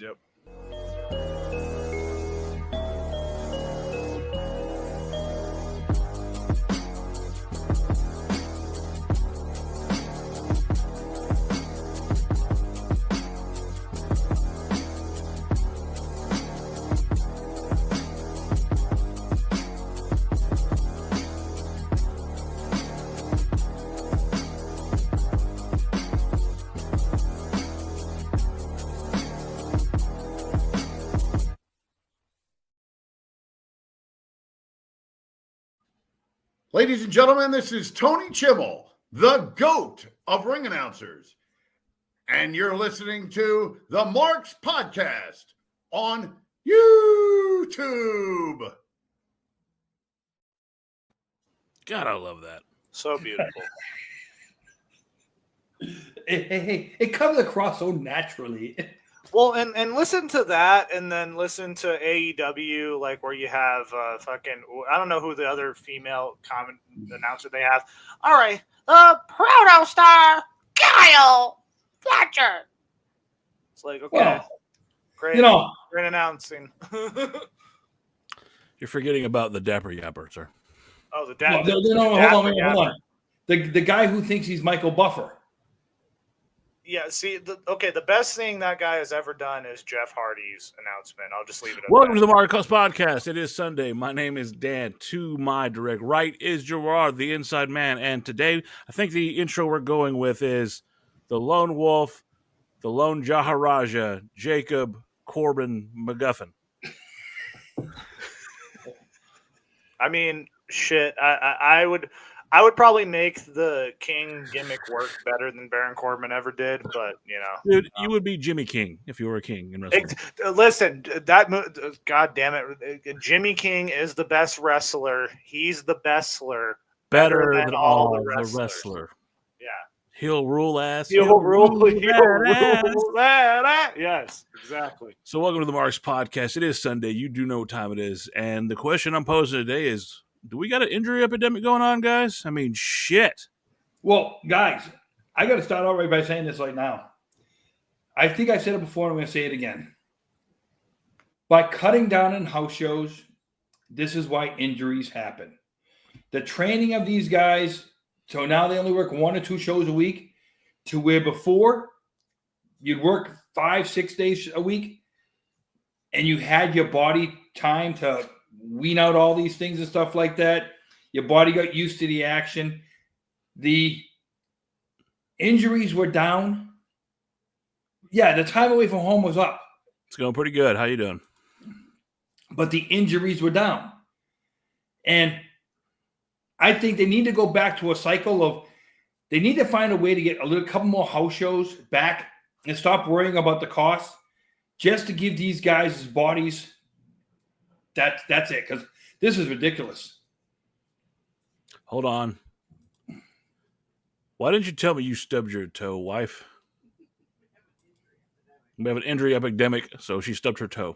Yep. Ladies and gentlemen, this is Tony Chimmel, the GOAT of ring announcers. And you're listening to the Marks Podcast on YouTube. God, I love that. So beautiful. It comes across so naturally. Well, and listen to that, and then listen to AEW, like where you have fucking, I don't know who the other female comment announcer they have. All right, Proto Star Kyle Fletcher. It's like, okay, Well, great, you know, great announcing. You're forgetting about the Dapper Yapper, sir. Oh, the no, dad. hold on. The guy who thinks he's Michael Buffer. Yeah, see, the best thing that guy has ever done is Jeff Hardy's announcement. I'll just leave it at Welcome that. to the Marcos Podcast. It is Sunday. My name is Dan. To my direct right is Gerard, the inside man. And today, I think the intro we're going with is the Lone Wolf, the Lone Jaharaja, Jacob Corbin McGuffin. I mean, shit. I would probably make the King gimmick work better than Baron Corbin ever did, but you know, Dude, you would be Jimmy King if you were a king in wrestling. Listen, God damn it, Jimmy King is the best wrestler. He's the bestler. Better than all the wrestler. Yeah, He'll rule ass. he'll rule that ass. Yes, exactly. So welcome to the Marks Podcast. It is Sunday. You do know what time it is. And the question I'm posing today is, do we got an injury epidemic going on, guys? I mean, shit. Well, guys, I got to start out right by saying this right now. I think I said it before, and I'm going to say it again. By cutting down on house shows, this is why injuries happen. The training of these guys, so now they only work 1 or 2 shows a week, to where before you'd work 5-6 days a week, and you had your body time to wean out all these things and stuff like that. Your body got used to the action. The injuries were down. Yeah, the time away from home was up. It's going pretty good. How you doing? But the injuries were down. And I think they need to go back to a cycle of, they need to find a way to get couple more house shows back and stop worrying about the cost, just to give these guys' bodies. That's it, because this is ridiculous. Hold on. Why didn't you tell me you stubbed your toe, wife? We have an injury epidemic, so she stubbed her toe.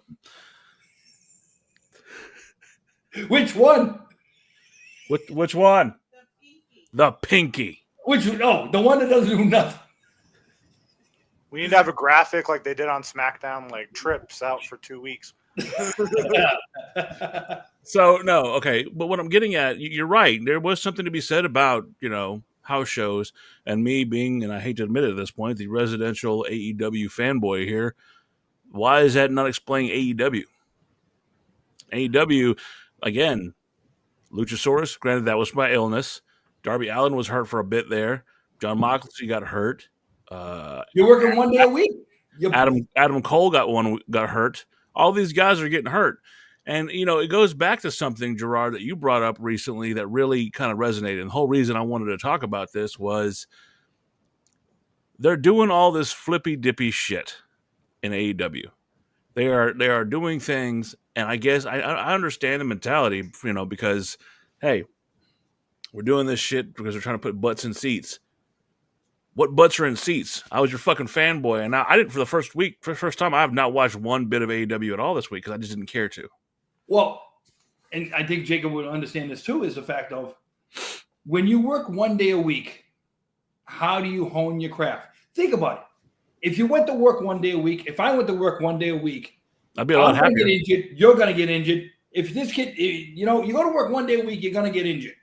Which one? Which one? The pinky. The one that doesn't do nothing. We need to have a graphic like they did on SmackDown, like trips out for 2 weeks. So, no, okay. But what I'm getting at, you're right. There was something to be said about, house shows, and me being, and I hate to admit it at this point, the residential AEW fanboy here. Why is that not explaining AEW? AEW, again, Luchasaurus, granted that was my illness. Darby Allin was hurt for a bit there. John Moxley got hurt. You're working 1 day a week. Adam Cole got hurt. All these guys are getting hurt. And, it goes back to something, Gerard, that you brought up recently that really kind of resonated. And the whole reason I wanted to talk about this was they're doing all this flippy-dippy shit in AEW. They are doing things, and I guess I understand the mentality, because, hey, we're doing this shit because we're trying to put butts in seats. What butts are in seats? I was your fucking fanboy, and I didn't for the first time. I have not watched one bit of AEW at all this week because I just didn't care to. Well, and I think Jacob would understand this too, is the fact of when you work 1 day a week, how do you hone your craft? Think about it. if you went to work 1 day a week, if I went to work 1 day a week, I'd be a lot I'm going to happier. get injured. You're going to get injured. If this kid, you know, you go to work 1 day a week, you're going to get injured.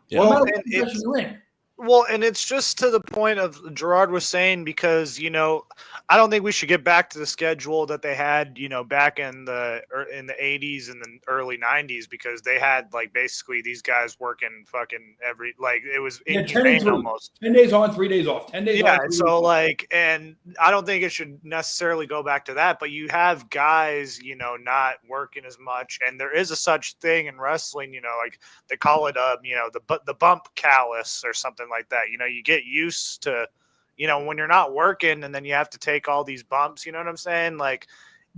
Yeah. No Well, matter what profession you're in. Well, and it's just to the point of Gerard was saying, because, you know, I don't think we should get back to the schedule that they had, you know, back in the 80s and the early 90s, because they had like basically these guys working fucking it was inhumane almost. 10 days on, 3 days off. 10 days Yeah, on, 3 so days off. like, and I don't think it should necessarily go back to that, but you have guys, you know, not working as much, and there is a such thing in wrestling, you know, like they call it you know, the bump callus or something like that. You know, you get used to, you know, when you're not working and then you have to take all these bumps, you know what I'm saying? Like,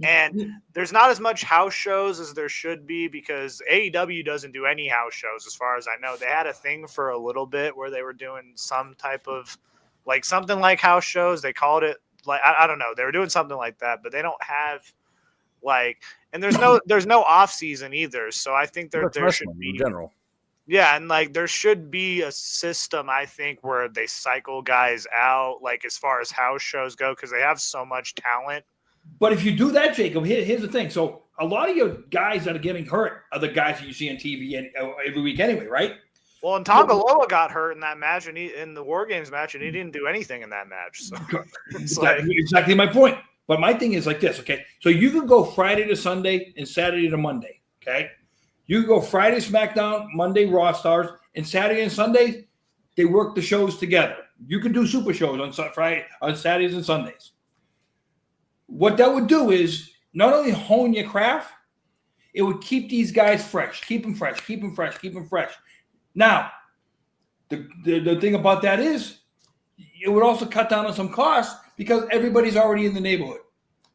and there's not as much house shows as there should be, because AEW doesn't do any house shows as far as I know. They had a thing for a little bit where they were doing some type of like something like house shows. They called it like, I don't know. They were doing something like that, but they don't have like, and there's no off season either. So I think there should be in general. Yeah, and like there should be a system, I think, where they cycle guys out, like as far as house shows go, because they have so much talent. But if you do that, Jacob, here's the thing. So a lot of your guys that are getting hurt are the guys that you see on TV every week anyway, right? Well, and Tongaloa got hurt in that match, and in the War Games match, and he didn't do anything in that match. So it's exactly my point. But my thing is like this, okay? So you could go Friday to Sunday and Saturday to Monday, okay? You could go Friday SmackDown, Monday Raw Stars, and Saturday and Sunday they work the shows together. You could do super shows on Saturdays and Sundays. What that would do is not only hone your craft, it would keep these guys fresh, keep them fresh. Now, the thing about that is it would also cut down on some costs because everybody's already in the neighborhood.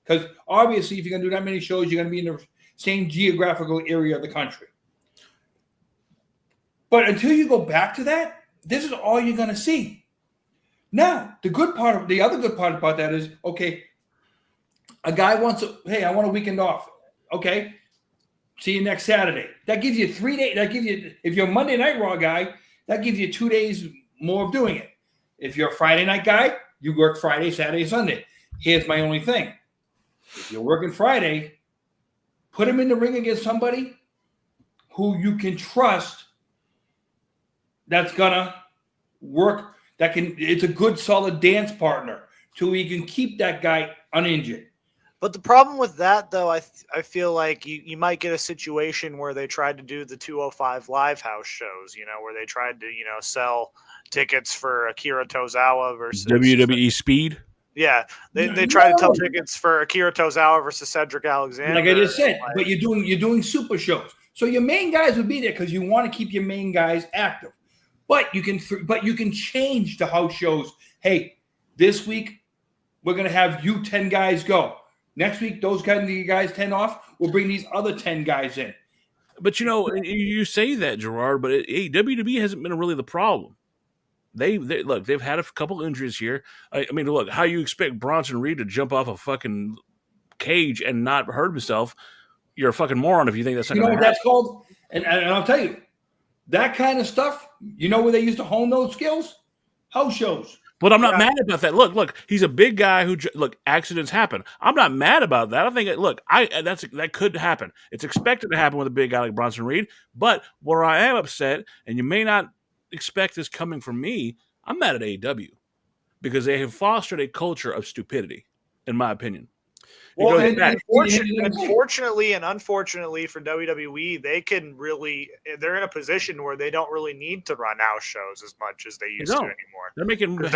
Because obviously, if you're going to do that many shows, you're going to be in the same geographical area of the country. But until you go back to that, this is all you're going to see. Now, the other good part about that is, okay, a guy wants hey, I want a weekend off. Okay, see you next Saturday. That gives you 3 days. That gives you, if you're a Monday Night Raw guy, that gives you 2 days more of doing it. If you're a Friday night guy, you work Friday, Saturday, Sunday. Here's my only thing. If you're working Friday, put him in the ring against somebody who you can trust that's going to work, it's a good, solid dance partner so you can keep that guy uninjured. But the problem with that, though, I feel like you might get a situation where they tried to do the 205 live house shows, you know, where they tried to, you know, sell tickets for Akira Tozawa versus WWE Speed. Yeah, they tried to sell tickets for Akira Tozawa versus Cedric Alexander. Like I just said, but you're doing super shows, so your main guys would be there because you want to keep your main guys active. But you can change the house shows. Hey, this week we're gonna have you 10 guys go. Next week, those guys 10 off. We'll bring these other 10 guys in. But, you know, you say that, Gerard, but WWE hasn't been really the problem. Look, they've had a couple injuries here. I mean, look, how you expect Bronson Reed to jump off a fucking cage and not hurt himself? You're a fucking moron if you think that's not going to happen. That's called? And I'll tell you, that kind of stuff, you know where they used to hone those skills? House shows. But I'm not mad about that. Look, he's a big guy accidents happen. I'm not mad about that. I think, that could happen. It's expected to happen with a big guy like Bronson Reed. But where I am upset, and you may not expect this coming from me, I'm mad at AEW because they have fostered a culture of stupidity, in my opinion. Well, unfortunately and unfortunately for WWE, they're in a position where they don't really need to run house shows as much as they used to anymore. They're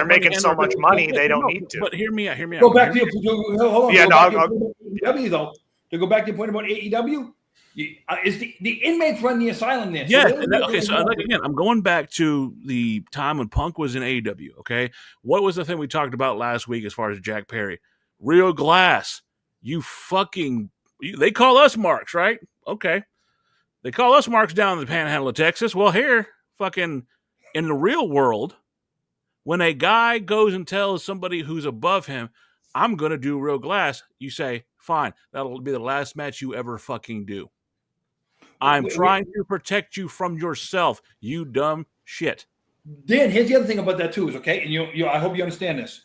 making so much money, they don't need to. But hear me out. Go back to AEW, though. To go back to your point about AEW, is the inmates run the asylum there. Yeah. So again, I'm going back to the time when Punk was in AEW. Okay, what was the thing we talked about last week as far as Jack Perry? Real Glass. They call us marks, right? Okay. They call us marks down in the panhandle of Texas. Well, here, fucking in the real world, when a guy goes and tells somebody who's above him, I'm going to do Real Glass, you say, fine, that'll be the last match you ever fucking do. I'm trying to protect you from yourself, you dumb shit. Dan, here's the other thing about that too is, okay, and I hope you understand this.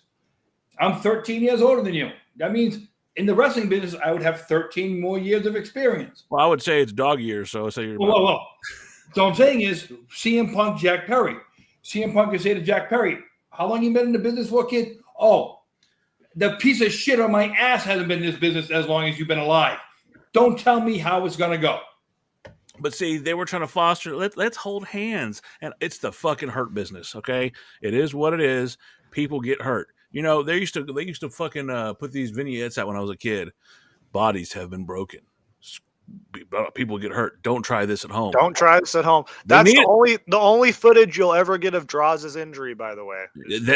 I'm 13 years older than you. That means in the wrestling business, I would have 13 more years of experience. Well, I would say it's dog years, so say you're Whoa. So what I'm saying is CM Punk, Jack Perry. CM Punk can say to Jack Perry, how long you been in the business for, kid? Oh, the piece of shit on my ass hasn't been in this business as long as you've been alive. Don't tell me how it's going to go. But see, they were trying to foster, let's hold hands. And it's the fucking hurt business, okay? It is what it is. People get hurt. You know, they used to fucking put these vignettes out when I was a kid. Bodies have been broken. People get hurt. Don't try this at home. Don't try this at home. That's the only footage you'll ever get of Draws' injury, by the way.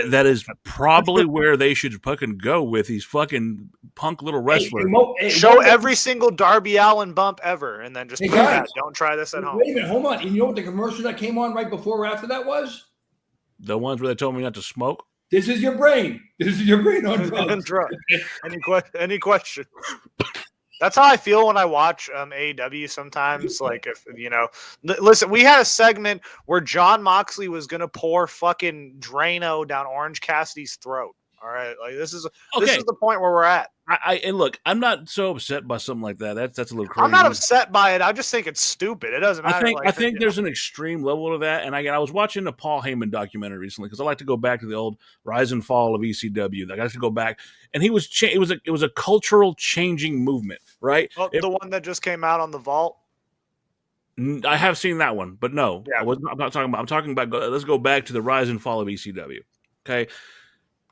That is probably where they should fucking go with these fucking punk little wrestlers. Show every single Darby Allin bump ever, and then just put that. Don't try this at home. Wait a minute, hold on. And you know what the commercial that came on right before or after that was? The ones where they told me not to smoke. This is your brain. This is your brain on drugs. Any question? That's how I feel when I watch AEW sometimes. Like, if you know, listen, we had a segment where John Moxley was going to pour fucking Drano down Orange Cassidy's throat. All right. Like, this is the point where we're at. And look, I'm not so upset by something like that. That's a little crazy. I'm not upset by it. I just think it's stupid. It doesn't matter. I think there's an extreme level of that. And I was watching a Paul Heyman documentary recently because I like to go back to the old rise and fall of ECW. I got to go back, and it was a cultural changing movement, right? Oh, the one that just came out on the Vault. I have seen that one, but no, yeah. I'm not talking about. I'm talking about. Let's go back to the rise and fall of ECW. Okay.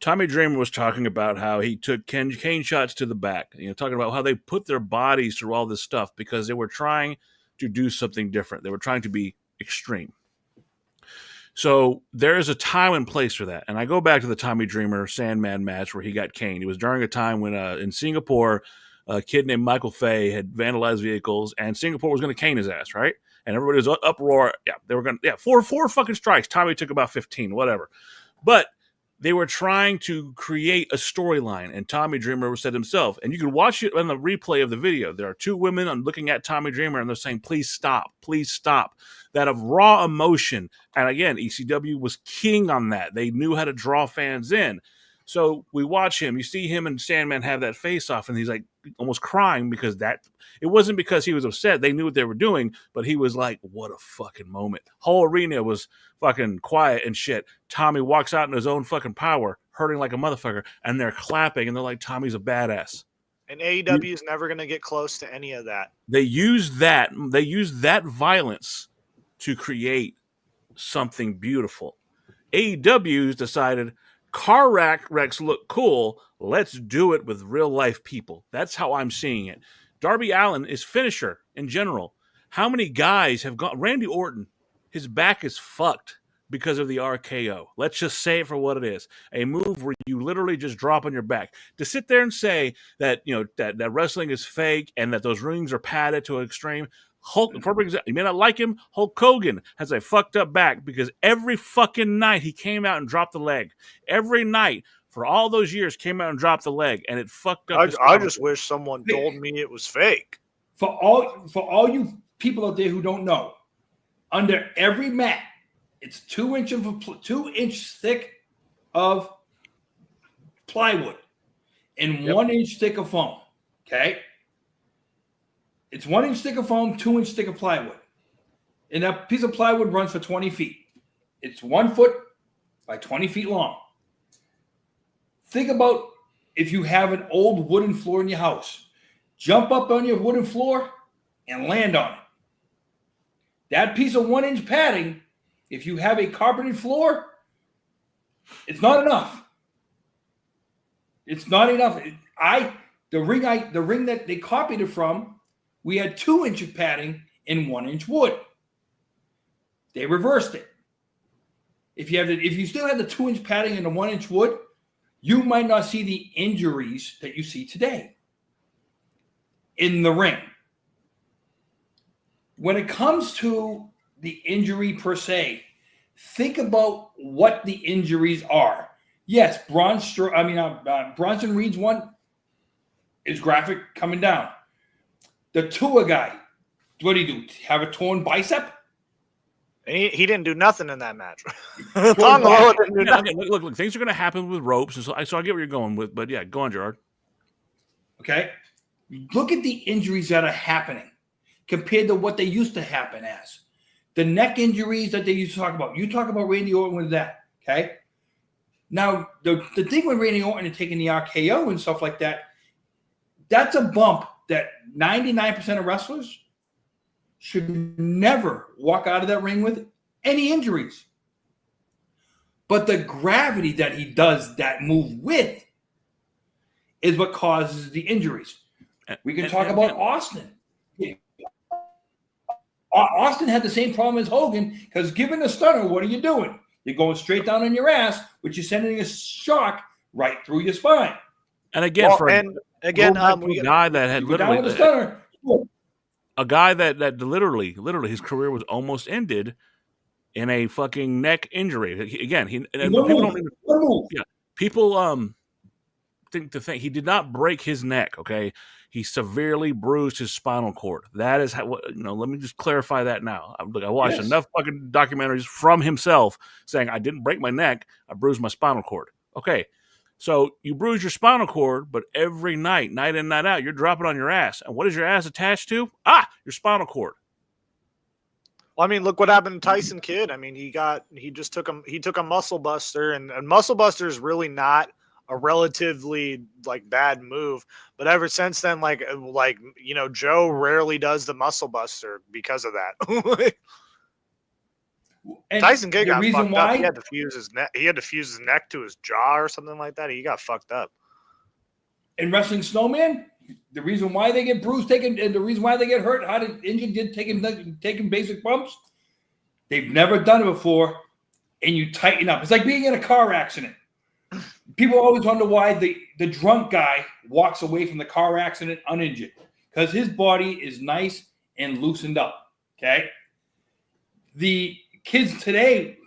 Tommy Dreamer was talking about how he took cane shots to the back, talking about how they put their bodies through all this stuff because they were trying to do something different. They were trying to be extreme. So there is a time and place for that. And I go back to the Tommy Dreamer Sandman match where he got caned. It was during a time when in Singapore, a kid named Michael Fay had vandalized vehicles, and Singapore was going to cane his ass, right? And everybody was uproar. Yeah, they were going to, four fucking strikes. Tommy took about 15, whatever. But they were trying to create a storyline, and Tommy Dreamer said himself, and you can watch it on the replay of the video. There are two women looking at Tommy Dreamer, and they're saying, please stop, please stop. That of raw emotion. And again, ECW was king on that. They knew how to draw fans in. So we watch him. You see him and Sandman have that face-off, and he's like almost crying because it wasn't because he was upset. They knew what they were doing, but he was like, what a fucking moment. Whole arena was fucking quiet and shit. Tommy walks out in his own fucking power, hurting like a motherfucker, and they're clapping, and they're like, Tommy's a badass. And AEW is never going to get close to any of that. They use that violence to create something beautiful. AEW's decided car wrecks look cool. Let's do it with real life people. That's how I'm seeing it. Darby Allin is finisher in general. How many guys have gone? Randy Orton, his back is fucked because of the RKO. Let's just say it for what it is. A move where you literally just drop on your back. To sit there and say that, that wrestling is fake and that those rings are padded to an extreme. Hulk, for example, you may not like him. Hulk Hogan has a fucked up back because every fucking night he came out and dropped the leg. Every night for all those years came out and dropped the leg, and it fucked up. I just wish someone told me it was fake. For all you people out there who don't know, under every mat, it's 2 inch thick of plywood and 1 inch thick of foam. Okay. It's 1 inch thick of foam, 2 inch thick of plywood. And that piece of plywood runs for 20 feet. It's 1 foot by 20 feet long. Think about if you have an old wooden floor in your house. Jump up on your wooden floor and land on it. That piece of 1 inch padding, if you have a carpeted floor, it's not enough. It's not enough. The ring that they copied it from, we had 2 inch of padding and 1 inch wood. They reversed it. If you still had the 2 inch padding and the 1 inch wood, you might not see the injuries that you see today in the ring. When it comes to the injury per se, think about what the injuries are. Yes, Bronson Reed's one is graphic coming down. The Tua guy, what do you do? Have a torn bicep? He didn't do nothing in that match. Tongaloa didn't do nothing. Again, look, things are going to happen with ropes, and so I get where you're going with. But yeah, go on, Gerard. Okay, look at the injuries that are happening compared to what they used to happen as. The neck injuries that they used to talk about. You talk about Randy Orton with that, okay? Now, the thing with Randy Orton and taking the RKO and stuff like that, that's a bump that 99% of wrestlers should never walk out of that ring with any injuries. But the gravity that he does that move with is what causes the injuries. We can talk about Austin. Austin had the same problem as Hogan because given a stunner, what are you doing? You're going straight down on your ass, but you're sending a shock right through your spine. And again, a guy that had literally a guy that literally his career was almost ended in a fucking neck injury. Again, people think he did not break his neck. Okay, he severely bruised his spinal cord. That is how. Let me just clarify that now. I watched enough fucking documentaries from himself saying I didn't break my neck. I bruised my spinal cord. Okay, so you bruise your spinal cord, but every night in, night out, you're dropping on your ass. And what is your ass attached to? Your spinal cord. Well, I mean, look what happened to Tyson Kidd. I mean, he took a muscle buster, and muscle buster is really not a relatively bad move, but ever since then, Joe rarely does the muscle buster because of that. Tyson Kidd got fucked up. He had to fuse his neck. He had to fuse his neck to his jaw or something like that. He got fucked up. In Wrestling Snowman, the reason why they get bruised, and the reason why they get hurt, how the injured taking basic bumps, they've never done it before, and you tighten up. It's like being in a car accident. People always wonder why the drunk guy walks away from the car accident uninjured, because his body is nice and loosened up. Okay, the kids today,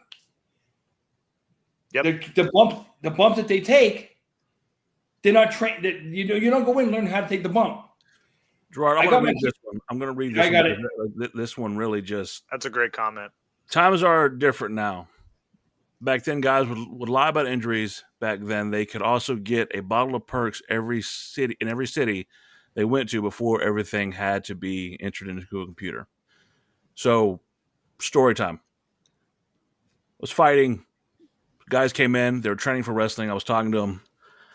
the bump that they take, they're not trained. You don't go in and learn how to take the bump. Gerard, I'm going to read this one. I'm going to read this one. This one really just—that's a great comment. Times are different now. Back then, guys would lie about injuries. Back then, they could also get a bottle of perks in every city they went to before everything had to be entered into a computer. So, story time. Was fighting. Guys came in. They were training for wrestling. I was talking to them.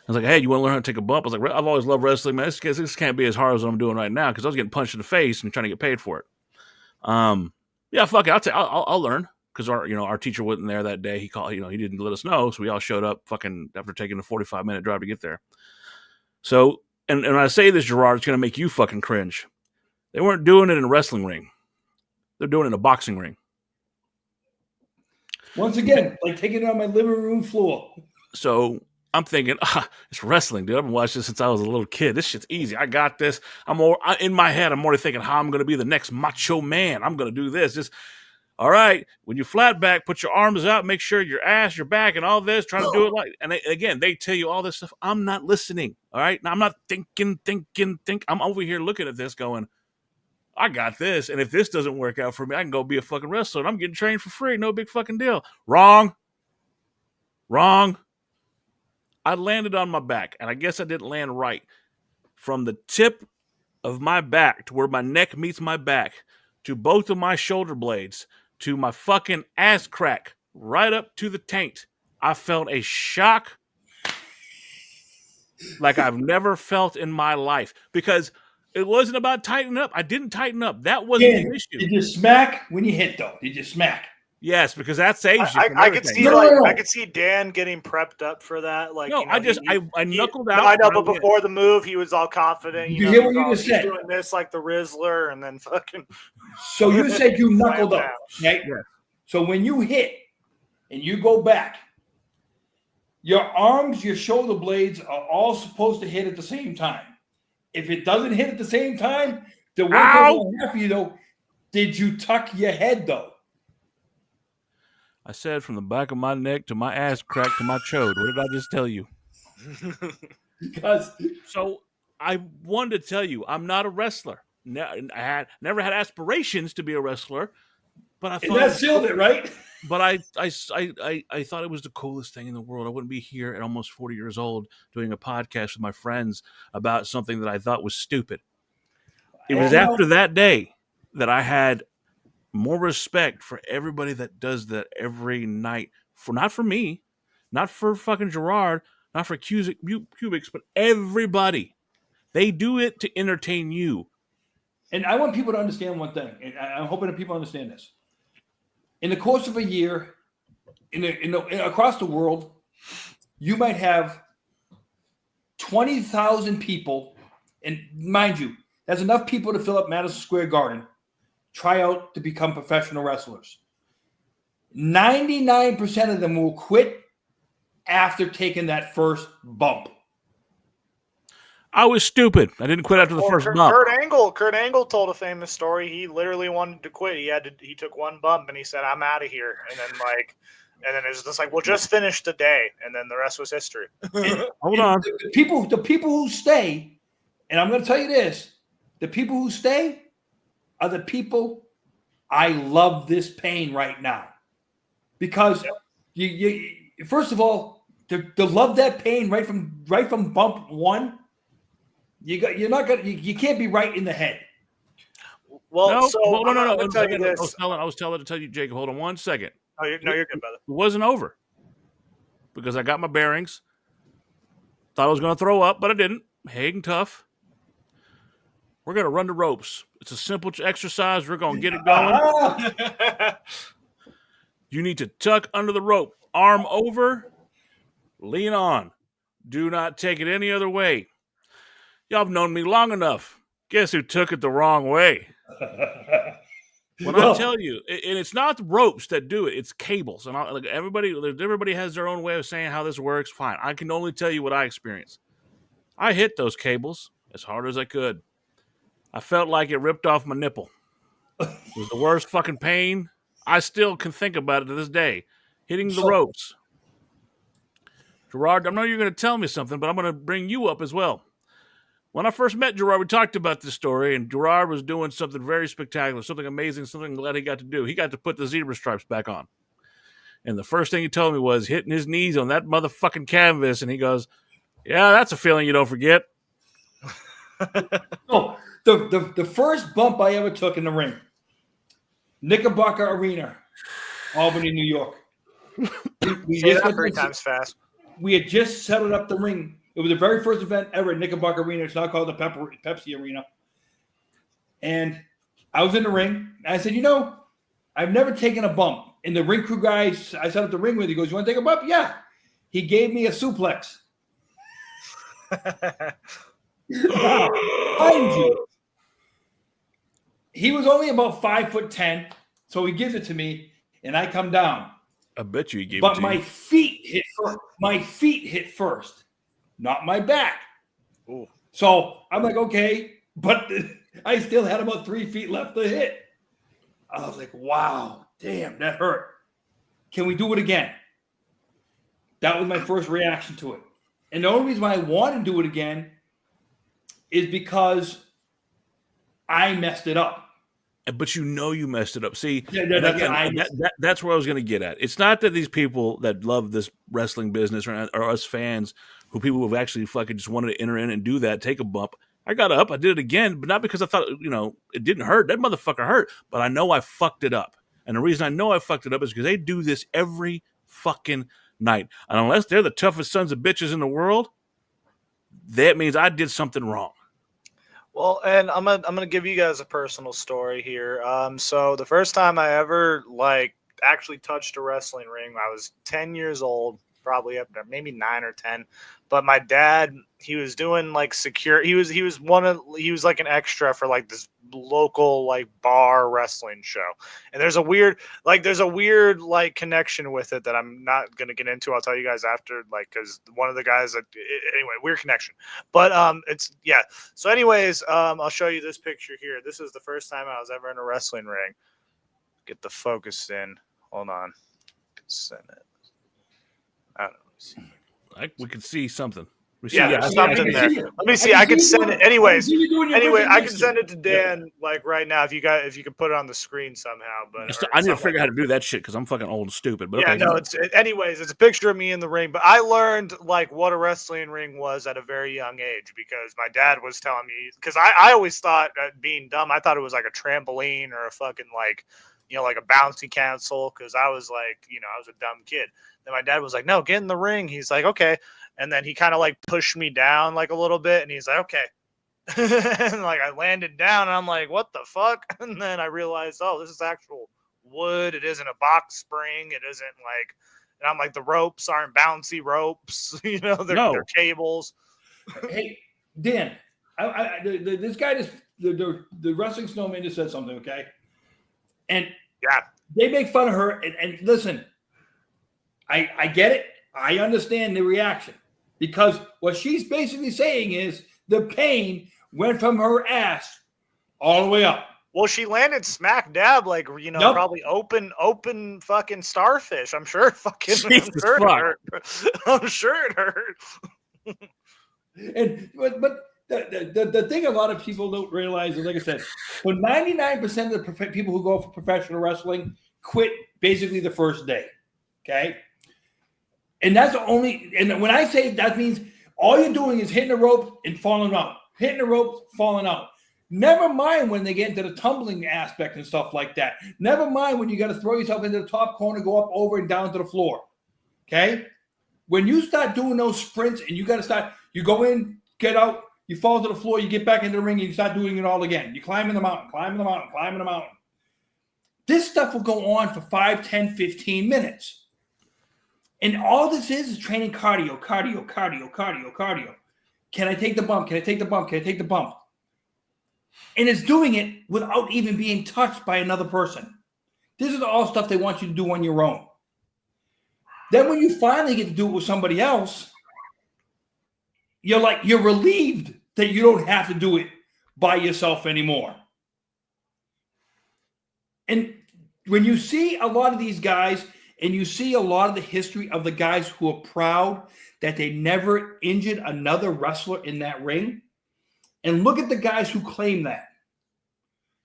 I was like, "Hey, you want to learn how to take a bump?" I was like, "I've always loved wrestling, man. This can't be as hard as what I'm doing right now because I was getting punched in the face and trying to get paid for it." Yeah, fuck it. I'll learn. Because our teacher wasn't there that day. He called, he didn't let us know, so we all showed up fucking after taking a 45-minute drive to get there. So, and when I say this, Gerard, it's going to make you fucking cringe. They weren't doing it in a wrestling ring. They're doing it in a boxing ring. Once again, like taking it on my living room floor. So I'm thinking, it's wrestling, dude. I've been watching this since I was a little kid. This shit's easy. I got this. In my head, I'm already thinking how I'm going to be the next macho man. I'm going to do this. All right, when you flat back, put your arms out, make sure your ass, your back, and all this, trying to do it and they tell you all this stuff. I'm not listening, all right? Now, I'm not thinking. I'm over here looking at this going, I got this, and if this doesn't work out for me, I can go be a fucking wrestler, and I'm getting trained for free. No big fucking deal. Wrong. I landed on my back, and I guess I didn't land right. From the tip of my back to where my neck meets my back to both of my shoulder blades to my fucking ass crack, right up to the taint. I felt a shock like I've never felt in my life because it wasn't about tightening up. I didn't tighten up. That wasn't the issue. Did you smack when you hit, though? Did you smack? Yes, because that saves you. I could see I could see Dan getting prepped up for that. I knuckled out. I know, but before the move, he was all confident. You hear what you just said? Doing this like the Rizzler, and then fucking. So you said you knuckled up, right? Yeah. So when you hit and you go back, your arms, your shoulder blades are all supposed to hit at the same time. If it doesn't hit at the same time, the one thing after you though, did you tuck your head though? I said from the back of my neck to my ass crack to my chode. What did I just tell you? So I wanted to tell you, I'm not a wrestler. I had never had aspirations to be a wrestler, But I And thought that sealed it, right? But I thought it was the coolest thing in the world. I wouldn't be here at almost 40 years old doing a podcast with my friends about something that I thought was stupid. It was after that day that I had more respect for everybody that does that every night. Not for me, not for fucking Gerard, not for Cubics, but everybody. They do it to entertain you. And I want people to understand one thing, and I'm hoping that people understand this. In the course of a year, across the world, you might have 20,000 people, and mind you, that's enough people to fill up Madison Square Garden, try out to become professional wrestlers. 99% of them will quit after taking that first bump. I was stupid. I didn't quit after the first bump. Kurt Angle told a famous story. He literally wanted to quit. He took one bump and he said, "I'm out of here." And then it was just like, "Well, just finish the day," and then the rest was history. Hold on. The people who stay, and I'm going to tell you this: the people who stay are the people. I love this pain right now because you first of all to love that pain right from bump one. You can't be right in the head. Well, no, so no. I was telling to tell you, Jacob. Hold on 1 second. Oh, you're good, brother. It wasn't over because I got my bearings. Thought I was going to throw up, but I didn't. Hanging tough. We're going to run the ropes. It's a simple exercise. We're going to get it going. You need to tuck under the rope, arm over, lean on. Do not take it any other way. Y'all have known me long enough. Guess who took it the wrong way? I tell you, and it's not the ropes that do it; it's cables. And everybody has their own way of saying how this works. Fine, I can only tell you what I experienced. I hit those cables as hard as I could. I felt like it ripped off my nipple. It was the worst fucking pain. I still can think about it to this day. Hitting the ropes. Gerard, I know you're going to tell me something, but I'm going to bring you up as well. When I first met Gerard, we talked about this story, and Gerard was doing something very spectacular, something amazing, something I'm glad he got to do. He got to put the zebra stripes back on. And the first thing he told me was hitting his knees on that motherfucking canvas, and he goes, "Yeah, that's a feeling you don't forget." Oh, the first bump I ever took in the ring, Knickerbocker Arena, Albany, New York. We Say that 3 times fast. We had just settled up the ring. It was the very first event ever at Knickerbocker Arena. It's now called the Pepsi Arena. And I was in the ring. And I said, I've never taken a bump. And the ring crew guys I set up the ring with, he goes, "You want to take a bump?" Yeah. He gave me a suplex. Now, mind you, he was only about 5'10", so he gives it to me, and I come down. I bet you he gave it but to my you. feet hit first. My feet hit first, not my back. Ooh. So I'm like, okay, but I still had about 3 feet left to hit. I was like, wow, damn, that hurt. Can we do it again? That was my first reaction to it. And the only reason why I want to do it again is because I messed it up. But you messed it up. See, Yeah, that's where I was going to get at. It's not that these people that love this wrestling business or us fans who people who have actually fucking just wanted to enter in and do that, take a bump. I got up, I did it again, but not because I thought, it didn't hurt. That motherfucker hurt, but I know I fucked it up. And the reason I know I fucked it up is because they do this every fucking night. And unless they're the toughest sons of bitches in the world, that means I did something wrong. Well, and I'm gonna give you guys a personal story here. So the first time I ever actually touched a wrestling ring, I was 10 years old, probably up there, maybe 9 or 10. But my dad, he was doing security. He was like an extra for this local bar wrestling show. And there's a weird connection with it that I'm not gonna get into. I'll tell you guys after, because one of the guys anyway, weird connection. But So anyways, I'll show you this picture here. This is the first time I was ever in a wrestling ring. Get the focus in. Hold on. Send it. I don't know. We can see something. There's something there. Let me see. I can send it. Anyways, I can send it to Dan like right now if you can put it on the screen somehow. But I need to figure out how to do that shit because I'm fucking old and stupid. But it's a picture of me in the ring. But I learned like what a wrestling ring was at a very young age because my dad was telling me. Because I always thought, being dumb, I thought it was like a trampoline or a fucking like a bouncy castle. Because I was like, I was a dumb kid. Then my dad was like, "No, get in the ring." He's like, "Okay." And then he kind of like pushed me down like a little bit, and he's like, "Okay." And like I landed down, and I'm like, "What the fuck?" And then I realized, oh, this is actual wood. It isn't a box spring. It isn't like, and I'm like, the ropes aren't bouncy ropes. They're cables. Hey, Dan, this guy just the wrestling snowman just said something, okay? And they make fun of her. And listen, I get it. I understand the reaction. Because what she's basically saying is the pain went from her ass all the way up. Well, she landed smack dab, like, probably open fucking starfish. I'm sure it hurt. I'm sure it hurt. But the thing a lot of people don't realize is, like I said, when 99% of the people who go for professional wrestling quit basically the first day, okay? And that's only, and when I say that means all you're doing is hitting the rope and falling out, hitting the rope, falling out. Never mind when they get into the tumbling aspect and stuff like that. Never mind when you got to throw yourself into the top corner, go up, over, and down to the floor. Okay? When you start doing those sprints and you got to start, you go in, get out, you fall to the floor, you get back into the ring, and you start doing it all again. You climbing the mountain, climbing the mountain, climbing the mountain. This stuff will go on for 5, 10, 15 minutes. And all this is training cardio. Can I take the bump? Can I take the bump? Can I take the bump? And it's doing it without even being touched by another person. This is all stuff they want you to do on your own. Then when you finally get to do it with somebody else, you're relieved that you don't have to do it by yourself anymore. And when you see a lot of these guys, and you see a lot of the history of the guys who are proud that they never injured another wrestler in that ring, and look at the guys who claim that.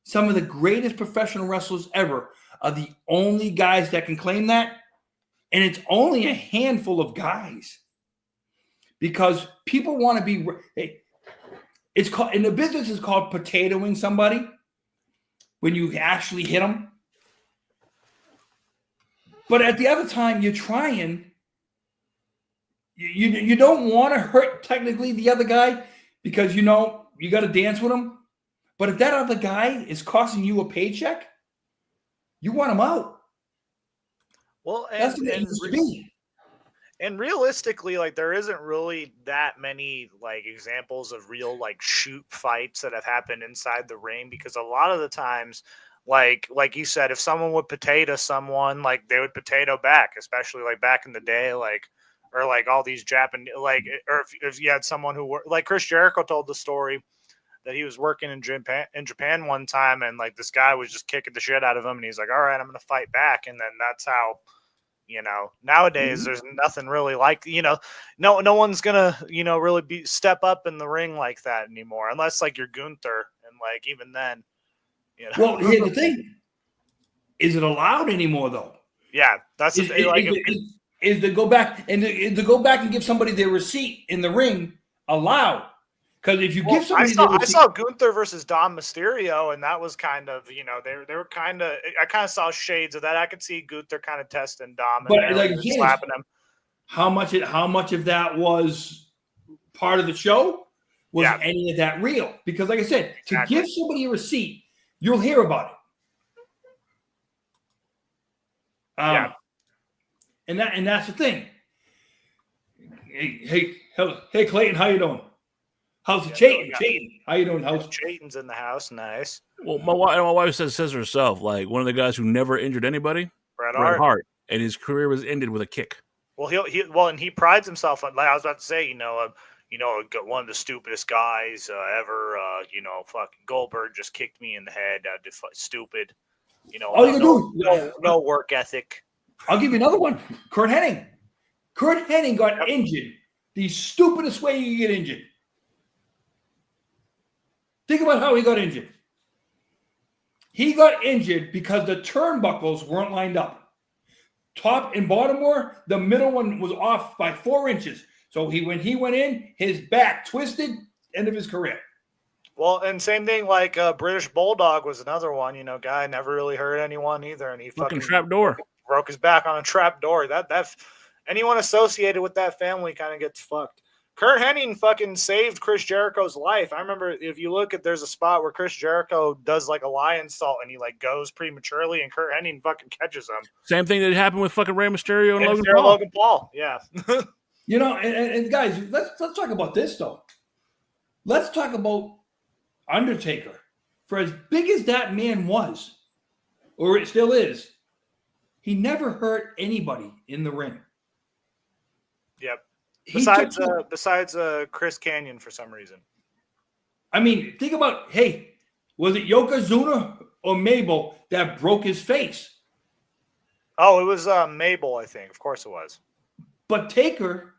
Some of the greatest professional wrestlers ever are the only guys that can claim that, and it's only a handful of guys. Because people want to be, it's called, in the business is called potatoing somebody when you actually hit them. But at the other time, you're trying. You don't want to hurt technically the other guy because you got to dance with him. But if that other guy is costing you a paycheck, you want him out. Well, that's the way it used to be. And realistically, like there isn't really that many like examples of real like shoot fights that have happened inside the ring because a lot of the times. Like you said, if someone would potato someone, like they would potato back, especially like back in the day, like or like all these Japanese, like or if you had someone who worked, like Chris Jericho told the story that he was working in Japan one time, and like this guy was just kicking the shit out of him, and he's like, "All right, I'm gonna fight back," and then that's how. Nowadays there's nothing really like no one's gonna really step up in the ring like that anymore, unless like you're Gunther, and like even then. Well, here's the thing: is it allowed anymore, though? Yeah, that's the thing. Is to go back and give somebody their receipt in the ring allowed? Because if you give somebody, I saw Gunther versus Dom Mysterio, and that was kind of they were kind of I kind of saw shades of that. I could see Gunther kind of testing Dom, and like slapping him. How much of that was part of the show? Was any of that real? Because, like I said, to give somebody a receipt. You'll hear about it. And that's the thing. Hey, Clayton, how you doing? How's Chayton? How you doing? Chayton's in the house. Nice. Well, my wife says herself, like one of the guys who never injured anybody, Bret Hart, and his career was ended with a kick. Well, he prides himself on. Like I was about to say, one of the stupidest guys ever. Fucking Goldberg just kicked me in the head. Stupid. No work ethic. I'll give you another one. Kurt Hennig got injured the stupidest way you get injured. Think about how he got injured. He got injured because the turnbuckles weren't lined up. Top and bottom were. The middle one was off by 4 inches. So when he went in, his back twisted, end of his career. Well, and same thing like British Bulldog was another one. Guy never really hurt anyone either, and he fucking trap door. Broke his back on a trap door. That anyone associated with that family kind of gets fucked. Kurt Hennig fucking saved Chris Jericho's life. I remember, if you look at, there's a spot where Chris Jericho does like a lion salt and he like goes prematurely and Kurt Hennig fucking catches him. Same thing that happened with fucking Rey Mysterio and Logan Paul. Yeah. And guys, let's talk about this though. Let's talk about Undertaker. For as big as that man was, or it still is, he never hurt anybody in the ring. Yep. Besides Chris Canyon for some reason. I mean, think about, hey, was it Yokozuna or Mabel that broke his face? Oh, it was Mabel, I think. Of course it was. But Taker,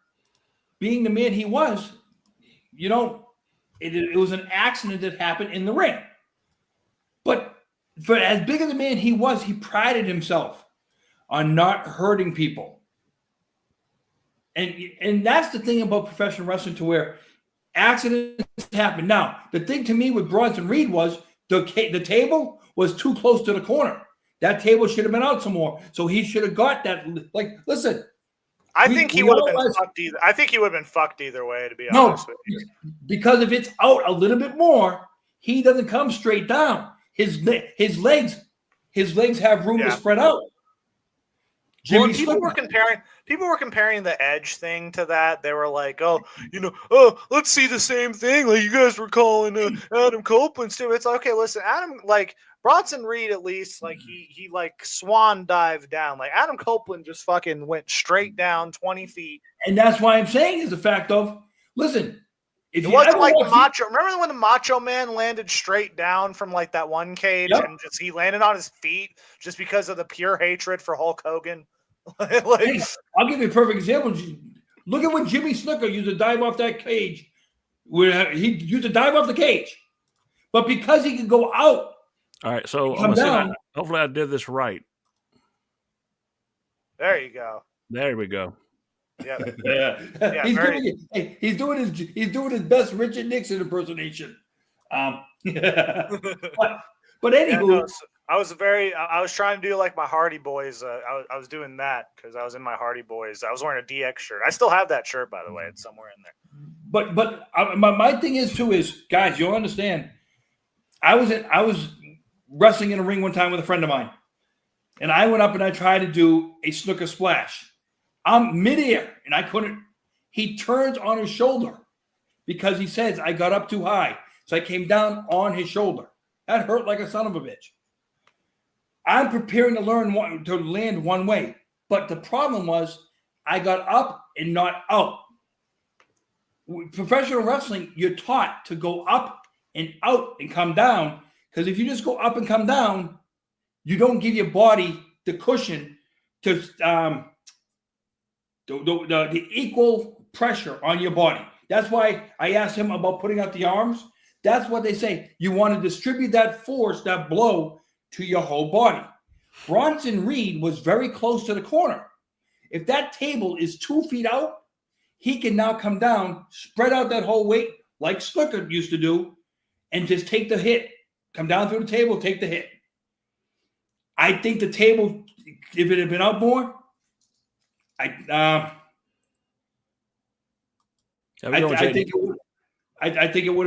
being the man he was, it was an accident that happened in the ring. But for as big as the man he was, he prided himself on not hurting people. And that's the thing about professional wrestling, to where accidents happen. Now, the thing to me with Bronson Reed was the table was too close to the corner. That table should have been out some more. So he should have got that. Like, listen. I think he would have been fucked either. I think he would have been fucked either way, to be honest with you. Because if it's out a little bit more, he doesn't come straight down. His legs have room to spread out. People were comparing the Edge thing to that. They were like, let's see the same thing. Like you guys were calling Adam Copeland stupid. It's like, okay, listen, Adam, like Bronson Reed, at least, like he like swan dived down. Like Adam Copeland just fucking went straight down 20 feet. And that's why I'm saying is the fact of, listen, it wasn't like the Macho. Remember when the Macho Man landed straight down from like that one cage, and he landed on his feet just because of the pure hatred for Hulk Hogan? Hey, I'll give you a perfect example. Look at when Jimmy Snuka used to dive off that cage. He used to dive off the cage, but because he could go out. All right, so hopefully I did this right. There you go. There we go. Yeah. He's doing his best Richard Nixon impersonation. But anywho, I was trying to do like my Hardy Boys. I was doing that because I was in my Hardy Boys. I was wearing a DX shirt. I still have that shirt, by the way. It's somewhere in there. But my thing is guys, you'll understand. I was wrestling in a ring one time with a friend of mine, and I went up and I tried to do a snooker splash. I'm midair and I couldn't. He turns on his shoulder because he says I got up too high, so I came down on his shoulder. That hurt like a son of a bitch. I'm preparing to land one way. But the problem was I got up and not out. With professional wrestling, you're taught to go up and out and come down. Because if you just go up and come down, you don't give your body the cushion to the equal pressure on your body. That's why I asked him about putting out the arms. That's what they say. You want to distribute that force, that blow, to your whole body. Bronson Reed was very close to the corner. If that table is 2 feet out, he can now come down, spread out that whole weight like Snooker used to do, and just take the hit. Come down through the table, take the hit. I think the table, if it had been out more, I think it would have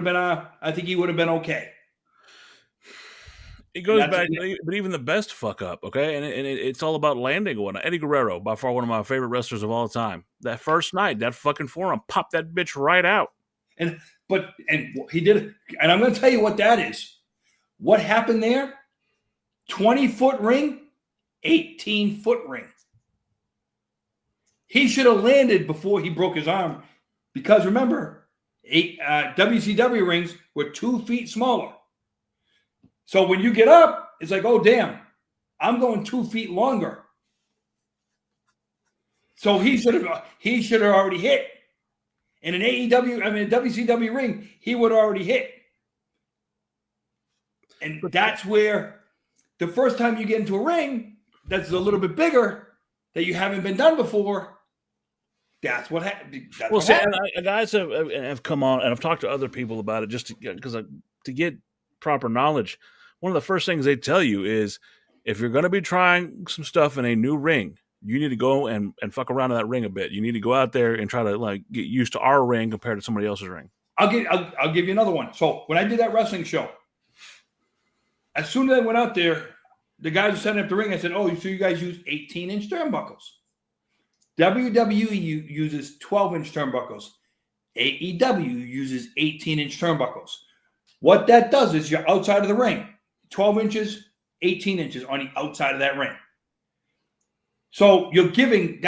been. I think he would have been okay. It goes back, but even the best fuck up, okay, and it's all about landing one. Eddie Guerrero, by far one of my favorite wrestlers of all time. That first night, that fucking forearm popped that bitch right out. And he did it. And I'm going to tell you what that is. What happened there? 20-foot ring, 18-foot ring. He should have landed before he broke his arm, because remember, WCW rings were 2 feet smaller. So when you get up, it's like, oh, damn, I'm going 2 feet longer. So he should have already hit. In an AEW, I mean, a WCW ring, he would already hit. And that's where the first time you get into a ring that's a little bit bigger that you haven't been done before, that's what happens. Well, see, and guys have come on, and I've talked to other people about it just to get proper knowledge. One of the first things they tell you is if you're going to be trying some stuff in a new ring, you need to go and fuck around in that ring a bit. You need to go out there and try to like get used to our ring compared to somebody else's ring. I'll give you another one. So when I did that wrestling show, as soon as I went out there, the guys were setting up the ring. I said, "Oh, so you guys use 18-inch turnbuckles? WWE uses 12-inch turnbuckles. AEW uses 18-inch turnbuckles. What that does is you're outside of the ring, 12 inches, 18 inches on the outside of that ring. So you're giving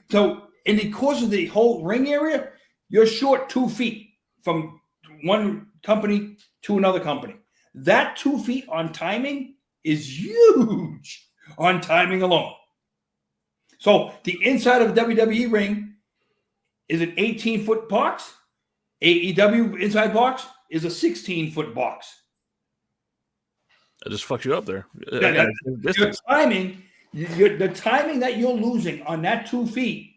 so in the course of the whole ring area, you're short 2 feet from one company to another company. That 2 feet on timing is huge on timing alone. So the inside of a WWE ring is an 18-foot box. AEW inside box is a 16-foot box. It just fucks you up there. Your timing, the timing that you're losing on that 2 feet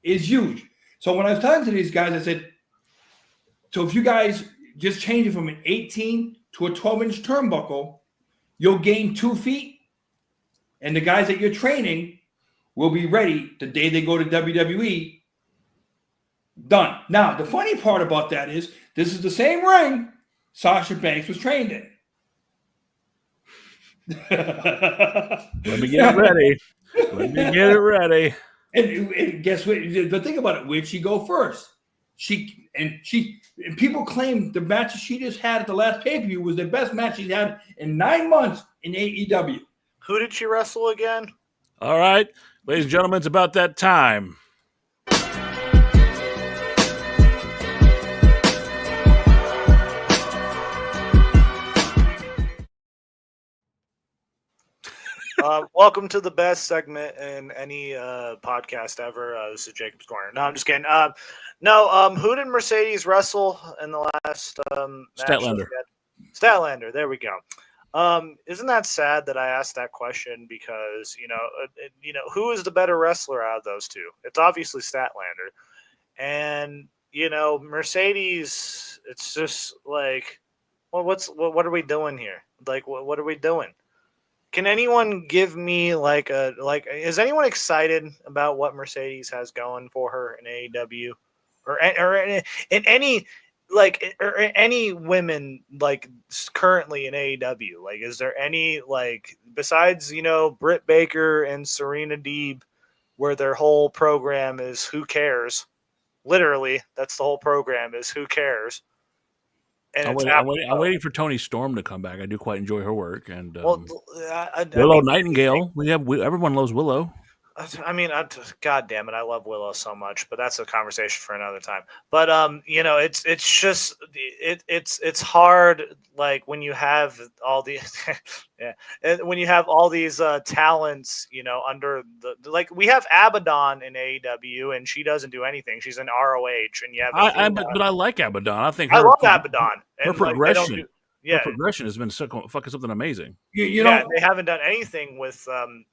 is huge. So when I was talking to these guys, I said, so if you guys just change it from an 18 to a 12-inch turnbuckle, you'll gain 2 feet, and the guys that you're training will be ready the day they go to WWE. Done. Now, the funny part about that is this is the same ring Sasha Banks was trained in. Let me get it ready. Let me get it ready. And guess what? But think about it. Where'd she go first? And people claim the match she just had at the last pay-per-view was the best match she's had in 9 months in AEW. Who did she wrestle again? All right, ladies and gentlemen, it's about that time. Welcome to the best segment in any podcast ever. This is Jacob's Corner. No, I'm just kidding. Who did Mercedes wrestle in the last match? Statlander. Statlander. There we go. Isn't that sad that I asked that question? Because who is the better wrestler out of those two? It's obviously Statlander, and Mercedes. It's just like, well, what are we doing here? Like, what are we doing? Can anyone give me is anyone excited about what Mercedes has going for her in AEW or in any or any women currently in AEW? Like, is there any besides Britt Baker and Serena Deeb, where their whole program is who cares? Literally, that's the whole program is who cares. And I'm waiting for Toni Storm to come back. I do quite enjoy her work. And Willow Nightingale. Everyone loves Willow. I mean, God damn it, I love Willow so much, but that's a conversation for another time. But it's just it's hard, like when you have all the when you have all these talents, under the we have Abaddon in AEW, and she doesn't do anything. She's in ROH, and you have but I like Abaddon. I think I love Abaddon. Her progression. Her progression has been fucking something amazing. You know, they haven't done anything with them.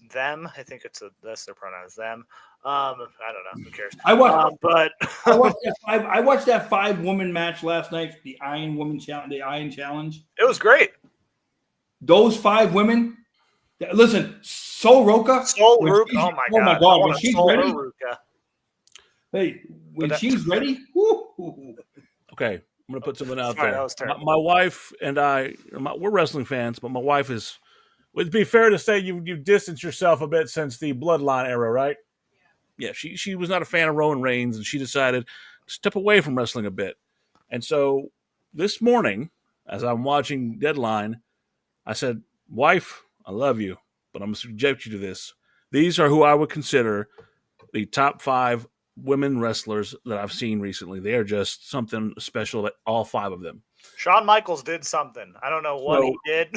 I think that's their pronouns, them. I don't know. Who cares? I watched that 5-woman match last night, the Iron Woman Challenge, the Iron Challenge. It was great. Those 5 women. Listen, Sol Ruca. Oh my god! When she's ready. Hey, when she's ready. Woo. Okay. I'm going to put something out Sorry, there. That was terrible. My wife and I, we're wrestling fans, but my wife is, would it be fair to say you've distanced yourself a bit since the Bloodline era, right? Yeah, she was not a fan of Roman Reigns, and she decided to step away from wrestling a bit. And so this morning, as I'm watching Deadline, I said, wife, I love you, but I'm going to subject you to this. These are who I would consider the top 5 women wrestlers that I've seen recently. They are just something special, all 5 of them. Shawn Michaels did something. I don't know what he did.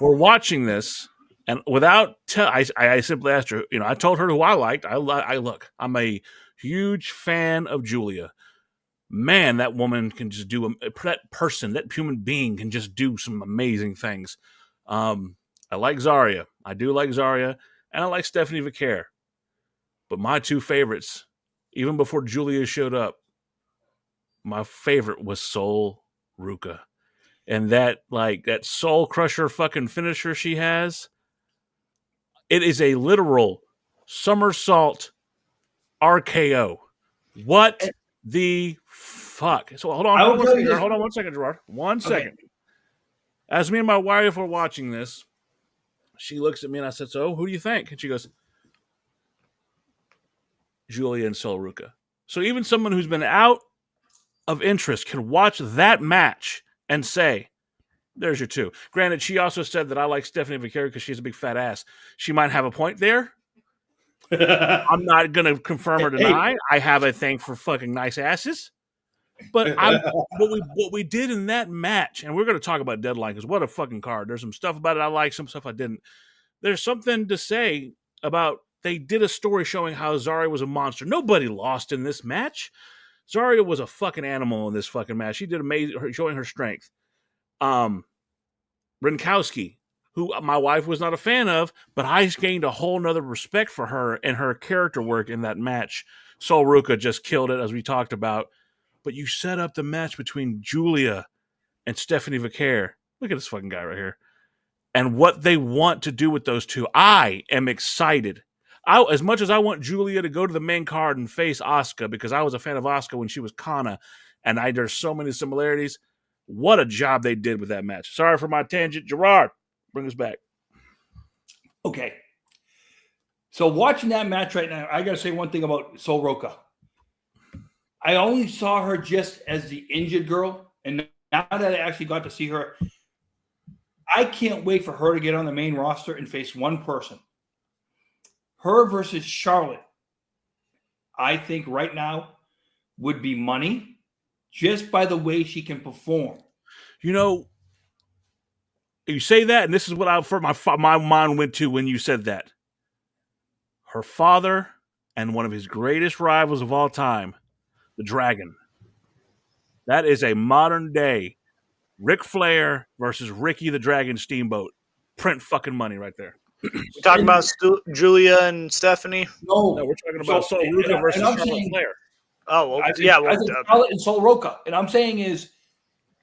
We're watching this, and without I simply asked her, I told her who I liked. I'm a huge fan of Julia. man, that woman can just do that human being can just do some amazing things. I like Zarya. I do like Zarya, and I like Stephanie Vicaire. But my two favorites, even before Julia showed up, my favorite was Sol Ruka. And that soul crusher fucking finisher she has, it is a literal somersault RKO. What the fuck? So hold on one second, Gerard. 1 second. Okay. As me and my wife were watching this, she looks at me and I said, "So, who do you think?" And she goes, "Julia and Sol Ruka." So even someone who's been out of interest can watch that match and say, there's your two. Granted, she also said that I like Stephanie Vicaire because she has a big fat ass. She might have a point there. I'm not going to confirm or deny. I have a thing for fucking nice asses. But what we did in that match, and we're going to talk about Deadline because what a fucking card. There's some stuff about it I like, some stuff I didn't. There's something to say about they did a story showing how Zarya was a monster. Nobody lost in this match. Zarya was a fucking animal in this fucking match. She did amazing, showing her strength. Rinkowski, who my wife was not a fan of, but I gained a whole nother respect for her and her character work in that match. Sol Ruka just killed it, as we talked about. But you set up the match between Julia and Stephanie Vicaire. Look at this fucking guy right here. And what they want to do with those two. I am excited. As much as I want Julia to go to the main card and face Asuka, because I was a fan of Asuka when she was Kana, and there's so many similarities. What a job they did with that match. Sorry for my tangent. Gerard, bring us back. Okay. So watching that match right now, I got to say one thing about Sol Ruka. I only saw her just as the injured girl, and now that I actually got to see her, I can't wait for her to get on the main roster and face one person. Her versus Charlotte, I think right now would be money just by the way she can perform. You know, you say that, and this is what my mind went to when you said that. Her father and one of his greatest rivals of all time, the Dragon. That is a modern day Ric Flair versus Ricky the Dragon Steamboat. Print fucking money right there. You talking about Julia and Stephanie? No, we're talking about Sol Ruka versus Charlotte Flair. Oh, well, I think Charlotte and Sol Ruka. And I'm saying is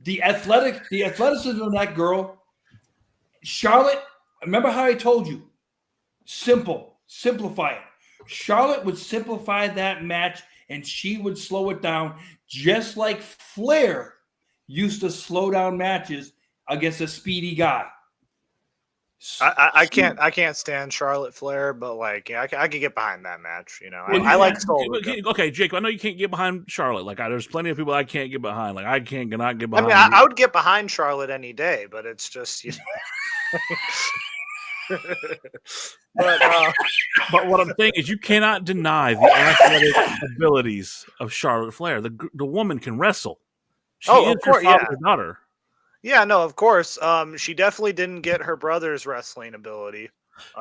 the athleticism of that girl. Charlotte, remember how I told you? Simplify it. Charlotte would simplify that match and she would slow it down just like Flair used to slow down matches against a speedy guy. I can't stand Charlotte Flair, but like, yeah, I could get behind that match. You know, I like Sol Ruka. Okay, Jake, I know you can't get behind Charlotte. Like, there's plenty of people I can't get behind. Like, I can't not get behind. I mean, I would get behind Charlotte any day, but it's just, you know. But what I'm saying is, you cannot deny the athletic abilities of Charlotte Flair. The woman can wrestle. She is of course, her father's daughter. Yeah, no, of course. She definitely didn't get her brother's wrestling ability.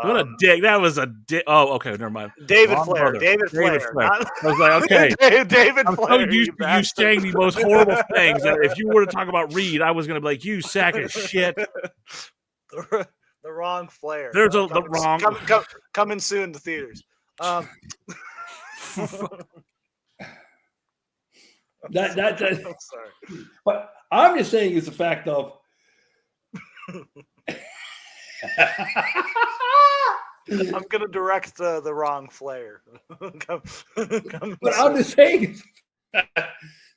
What a dick! That was a dick. Oh, okay, never mind. David Flair. David Flair. I was like, okay, David Flair. I'm used to you saying the most horrible things. That if you were to talk about Reed, I was going to be like, you sack of shit. The wrong Flair. There's the wrong coming soon to theaters. That I'm sorry. But I'm just saying it's a fact of I'm gonna direct the wrong Flair. But I'm just saying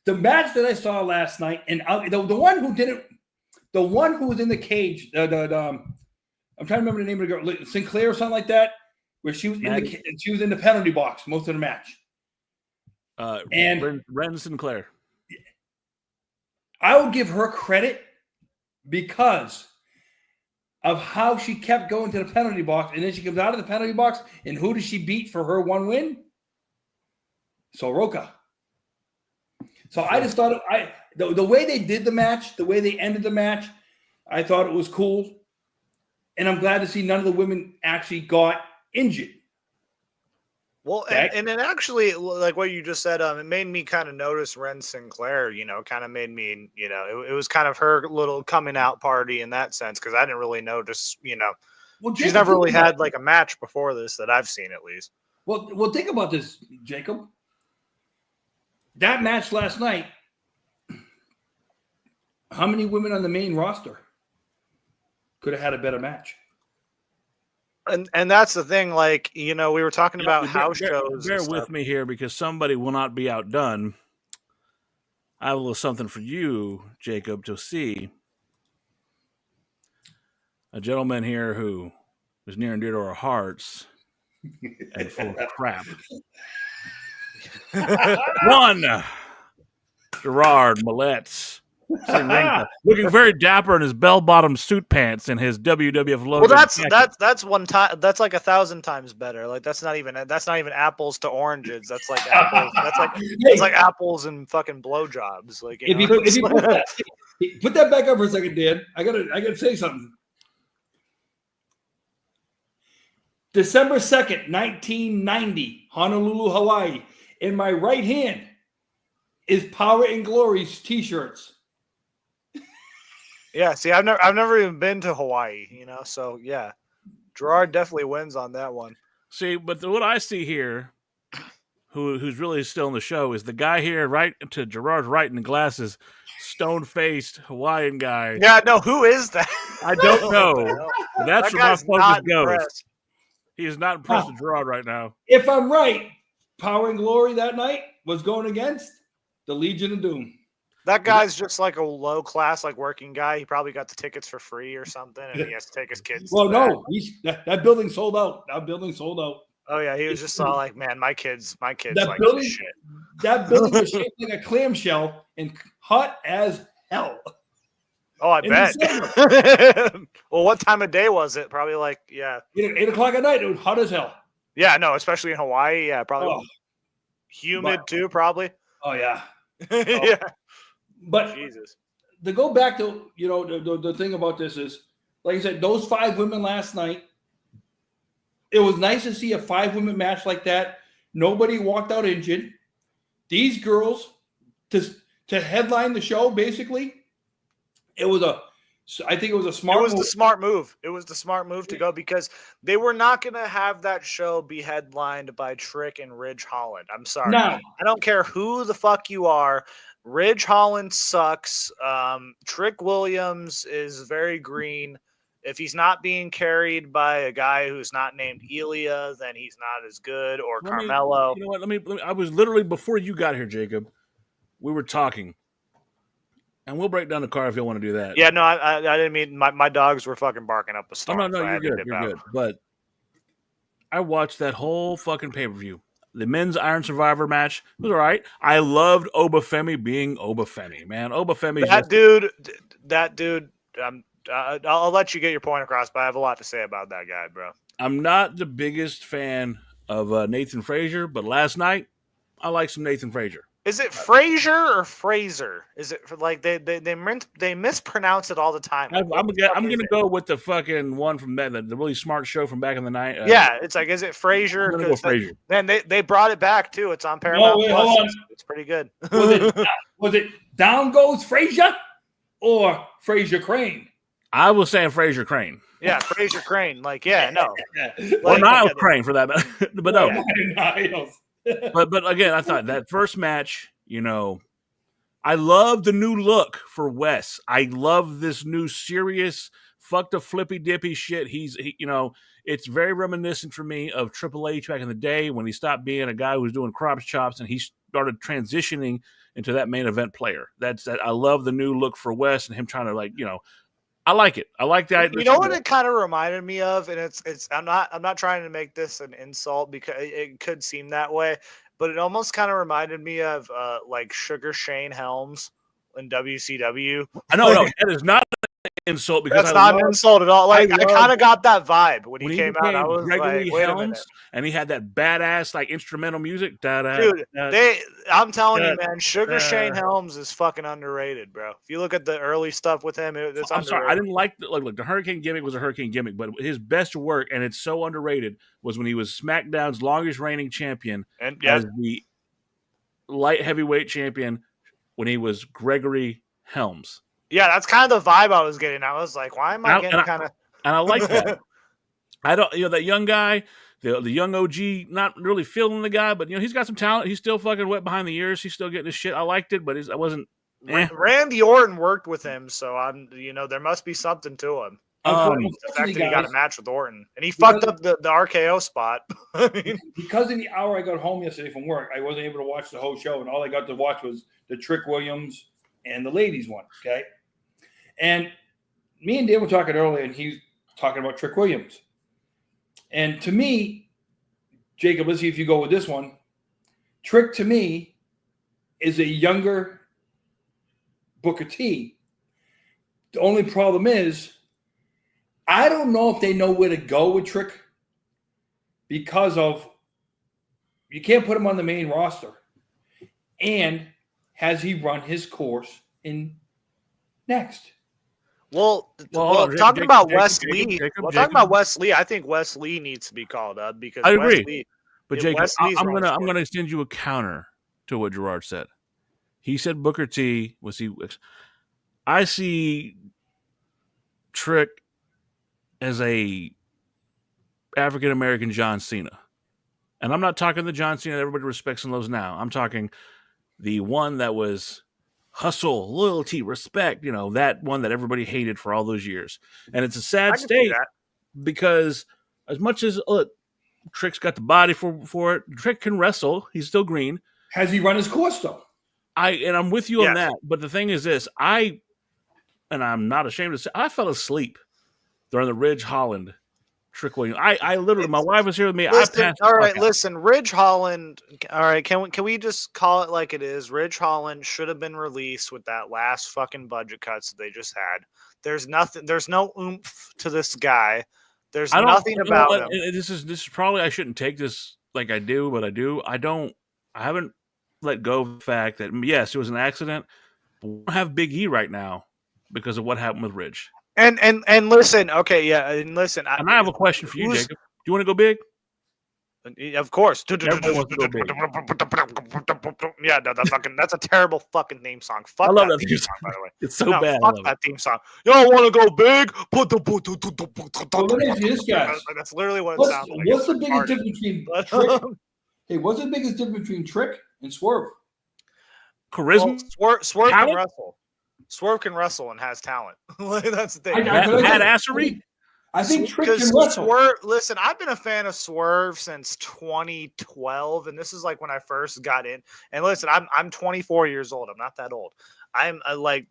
the match that I saw last night, and the one who didn't, the one who was in the cage, I'm trying to remember the name of the girl, Sinclair or something like that, where she was in the penalty box most of the match. And Ren Sinclair. I will give her credit because of how she kept going to the penalty box, and then she comes out of the penalty box, and who does she beat for her one win? Sol Ruka. So I just thought the way they did the match, the way they ended the match, I thought it was cool, and I'm glad to see none of the women actually got injured. Well, and it actually, like what you just said, it made me kind of notice Ren Sinclair, kind of made me, it was kind of her little coming out party in that sense, because I didn't really notice, Well, she's never really had like a match before this that I've seen at least. Well, think about this, Jacob. That match last night, how many women on the main roster could have had a better match? And that's the thing, like, we were talking about house shows. Bear with me here because somebody will not be outdone. I have a little something for you, Jacob, to see. A gentleman here who is near and dear to our hearts and full of crap. One, Gerard Millet's. Looking very dapper in his bell-bottom suit pants and his WWF logo. Well, that's one time. That's like 1,000 times better. Like that's not even apples to oranges. That's like apples. That's like apples and fucking blowjobs. Like if you put that back up for a second, Dan, I gotta say something. December 2nd, 1990, Honolulu, Hawaii. In my right hand is Power and Glory's t-shirts. Yeah, see, I've never even been to Hawaii, so yeah, Gerard definitely wins on that one. See, but what I see here, who's really still in the show, is the guy here, right to Gerard's right in the glasses, stone-faced Hawaiian guy. Yeah, no, who is that? I don't know. That's from how focus goes. He is not impressed with Gerard right now. If I'm right, Power and Glory that night was going against the Legion of Doom. That guy's just like a low class, like working guy. He probably got the tickets for free or something, and he has to take his kids. Well, no, that building sold out. That building sold out. Oh yeah, he was just all like, "Man, my kids like building, this shit." That building was shaped like a clamshell and hot as hell. Oh, I bet. Well, what time of day was it? Probably like 8 o'clock at night. It was hot as hell. Yeah, no, especially in Hawaii. Yeah, probably humid too. Probably. Oh yeah. Yeah. But Jesus. To go back to the thing about this is, like I said, those 5 women last night. It was nice to see a 5-women match like that. Nobody walked out injured. These girls to headline the show, basically, I think it was a smart move. It was the smart move. It was the smart move to go because they were not going to have that show be headlined by Trick and Ridge Holland. I'm sorry. No. I don't care who the fuck you are. Ridge Holland sucks. Trick Williams is very green. If he's not being carried by a guy who's not named Elia, then he's not as good. Or Carmelo. You know what? Let me. I was literally before you got here, Jacob. We were talking, and we'll break down the car if you want to do that. Yeah, no, I didn't mean my dogs were fucking barking up a storm. Oh, no, you're good. You're good. But I watched that whole fucking pay-per-view. The men's Iron Survivor match was all right. I loved Obafemi being Obafemi, man. Obafemi. That dude. I'll let you get your point across, but I have a lot to say about that guy, bro. I'm not the biggest fan of Nathan Frazier, but last night I liked some Nathan Frazier. Is it Frazier or Fraser? Is it like they mispronounce it all the time? I'm gonna go with the fucking one from the really smart show from back in the night. Yeah, it's like, is it Frazier? Frazier. Then they brought it back too. It's on Paramount Plus. Hold on. It's pretty good. Was it Down Goes Frazier or Frazier Crane? I was saying Frazier Crane. Yeah, Frazier Crane. Like, yeah, no. Or Niles Crane for that, but no. Niles. But again, I thought that first match, I love the new look for Wes. I love this new serious, fuck the flippy dippy shit. It's very reminiscent for me of Triple H back in the day when he stopped being a guy who was doing crop chops and he started transitioning into that main event player. I love the new look for Wes and him trying to I like it. I like that. You know what it kind of reminded me of, and it's. I'm not trying to make this an insult because it could seem that way, but it almost kind of reminded me of like Sugar Shane Helms in WCW. No, that is not insult because That's not an insult at all. Like I kind of got that vibe when he came out. I was Gregory like, wait a minute. Helms, and he had that badass like instrumental music. Dude, I'm telling you, man, Sugar Shane Helms is fucking underrated, bro. If you look at the early stuff with him, it's I'm underrated. sorry, I didn't like the Hurricane gimmick was a Hurricane gimmick, but his best work, and it's so underrated, was when he was SmackDown's longest reigning champion as the light heavyweight champion when he was Gregory Helms. Yeah, that's kind of the vibe I was getting. I was like, why am I getting kind of? And I like that. I don't, that young guy, the young OG, not really feeling the guy, but he's got some talent. He's still fucking wet behind the ears. He's still getting his shit. I liked it, but I wasn't. Randy Orton worked with him, so there must be something to him. The fact that he got a match with Orton, and he fucked up the RKO spot. Because in the hour I got home yesterday from work, I wasn't able to watch the whole show, and all I got to watch was the Trick Williams and the ladies one. Okay, and me and Dan were talking earlier, and he's talking about Trick Williams. And to me, Jacob, let's see if you go with this one. Trick to me is a younger Booker T. The only problem is, I don't know if they know where to go with Trick because of you can't put him on the main roster. And has he run his course in next? Well, talking about Wes Lee, I think Wes Lee needs to be called up because I agree. Wes Lee, but Jacob, I'm gonna extend you a counter to what Gerard said. He said Booker T was he. I see Trick as a African American John Cena, and I'm not talking the John Cena that everybody respects and loves now. I'm talking the one that was hustle, loyalty, respect, that one that everybody hated for all those years. And it's a sad state because as much as Trick's got the body for it, Trick can wrestle. He's still green. Has he run his course though? I'm with you on that. But the thing is this, and I'm not ashamed to say, I fell asleep during the Ridge Holland Trick Williams. I literally, my wife was here with me. Listen, Ridge Holland. All right, can we just call it like it is? Ridge Holland should have been released with that last fucking budget cuts that they just had. There's nothing. There's no oomph to this guy. There's nothing about him. This is probably I shouldn't take this like I do, but I do. I haven't let go of the fact that yes, it was an accident. But we don't have Big E right now because of what happened with Ridge. And listen, okay, yeah, and listen. I have a question for you, Jacob. Do you want to go big? Of course. Yeah, that's a terrible fucking theme song. Fuck I love that theme song, by the way. It's so bad. Fuck that theme song. You don't want to go big? Well, let me ask you this, guys. That's literally what it sounds like. What's the biggest difference between Trick? Hey, what's the biggest difference between Trick and Swerve? Charisma. Well, Swerve can wrestle. Swerve can wrestle and has talent. That's the thing. Badassery. I think Trick can wrestle. Listen, I've been a fan of Swerve since 2012, and this is like when I first got in. And listen, I'm 24 years old. I'm not that old. I'm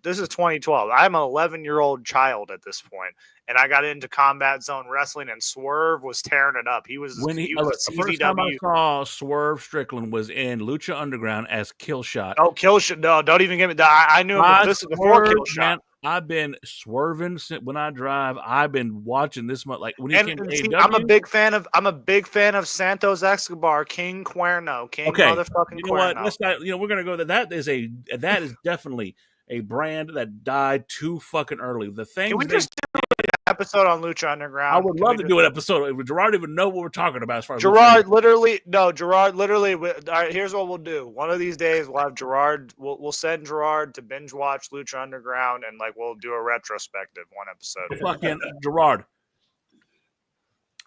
this is 2012. I'm an 11-year-old child at this point, and I got into Combat Zone Wrestling, and Swerve was tearing it up. He was the first time I saw Swerve Strickland was in Lucha Underground as Killshot. Oh, Killshot! No, don't even get me. I knew him. This is before Killshot. Man, I've been swerving when I drive. I've been watching this much. Like when he came to AEW. I'm a big fan of Santos Escobar, King Cuerno, King motherfucking you know Cuerno. What? Let's not. We're gonna go. That is definitely a brand that died too fucking early. The thing. Can we just do an episode on Lucha Underground? I would love to do an episode. Gerard even know what we're talking about as far as Gerard literally. All right, here's what we'll do. One of these days we'll have Gerard. We'll send Gerard to binge watch Lucha Underground, and we'll do a retrospective one episode. Fucking Gerard.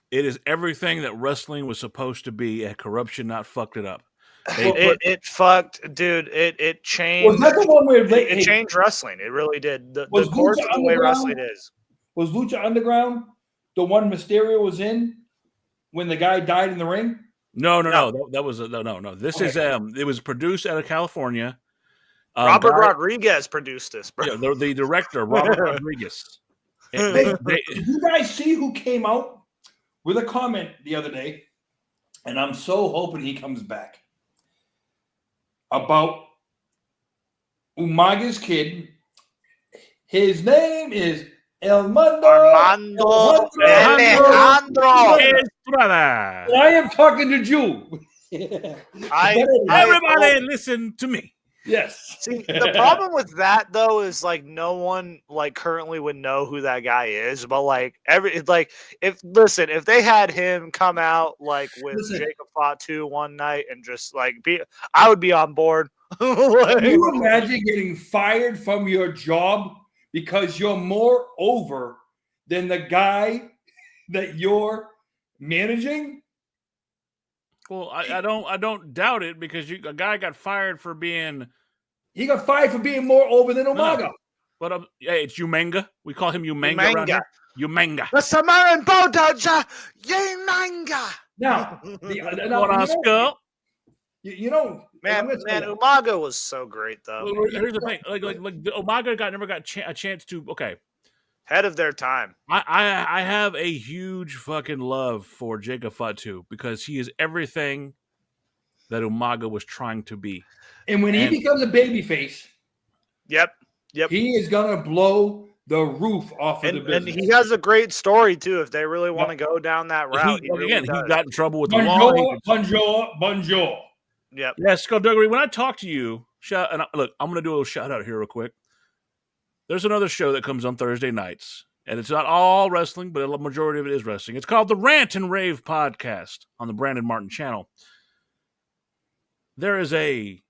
It is everything that wrestling was supposed to be, and corruption not fucked it up. It fucked, dude. It changed. Was that the one where it changed wrestling? It really did. The course of the way wrestling is. Was Lucha Underground the one Mysterio was in when the guy died in the ring? No. That was no. This is it was produced out of California. Robert Rodriguez produced this, bro. Yeah, the director, Robert Rodriguez. Did you guys see who came out with a comment the other day? And I'm so hoping he comes back. About Umaga's kid. His name is Armando Alejandro. Estrada. I am talking to Jew. Everybody listen to me. Yes. See, the problem with that though is like no one like currently would know who that guy is, but like if they had him come out like with Jacob Fatu one night and just like I would be on board. Can you imagine getting fired from your job because you're more over than the guy that you're managing? Well, I don't doubt it because a guy got fired for being. He got fired for being more over than Umaga. No, but hey, it's Umanga. We call him Umanga around here. Umanga. The Samaran Bodaja Umanga. Now, man, Umaga was so great though. Well, here's the thing: like Umaga never got a chance to. Okay, head of their time. I have a huge fucking love for Jacob Fatu because he is everything that Umaga was trying to be. And when he becomes a babyface, yep, he is gonna blow the roof off of the business. And he has a great story too. If they really want to go down that route, he got in trouble with the law. Bonjour. Yep. Yeah, Skullduggery. When I talk to you, look, I'm going to do a little shout out here real quick. There's another show that comes on Thursday nights, and it's not all wrestling, but a majority of it is wrestling. It's called the Rant and Rave Podcast on the Brandon Martin channel. There is a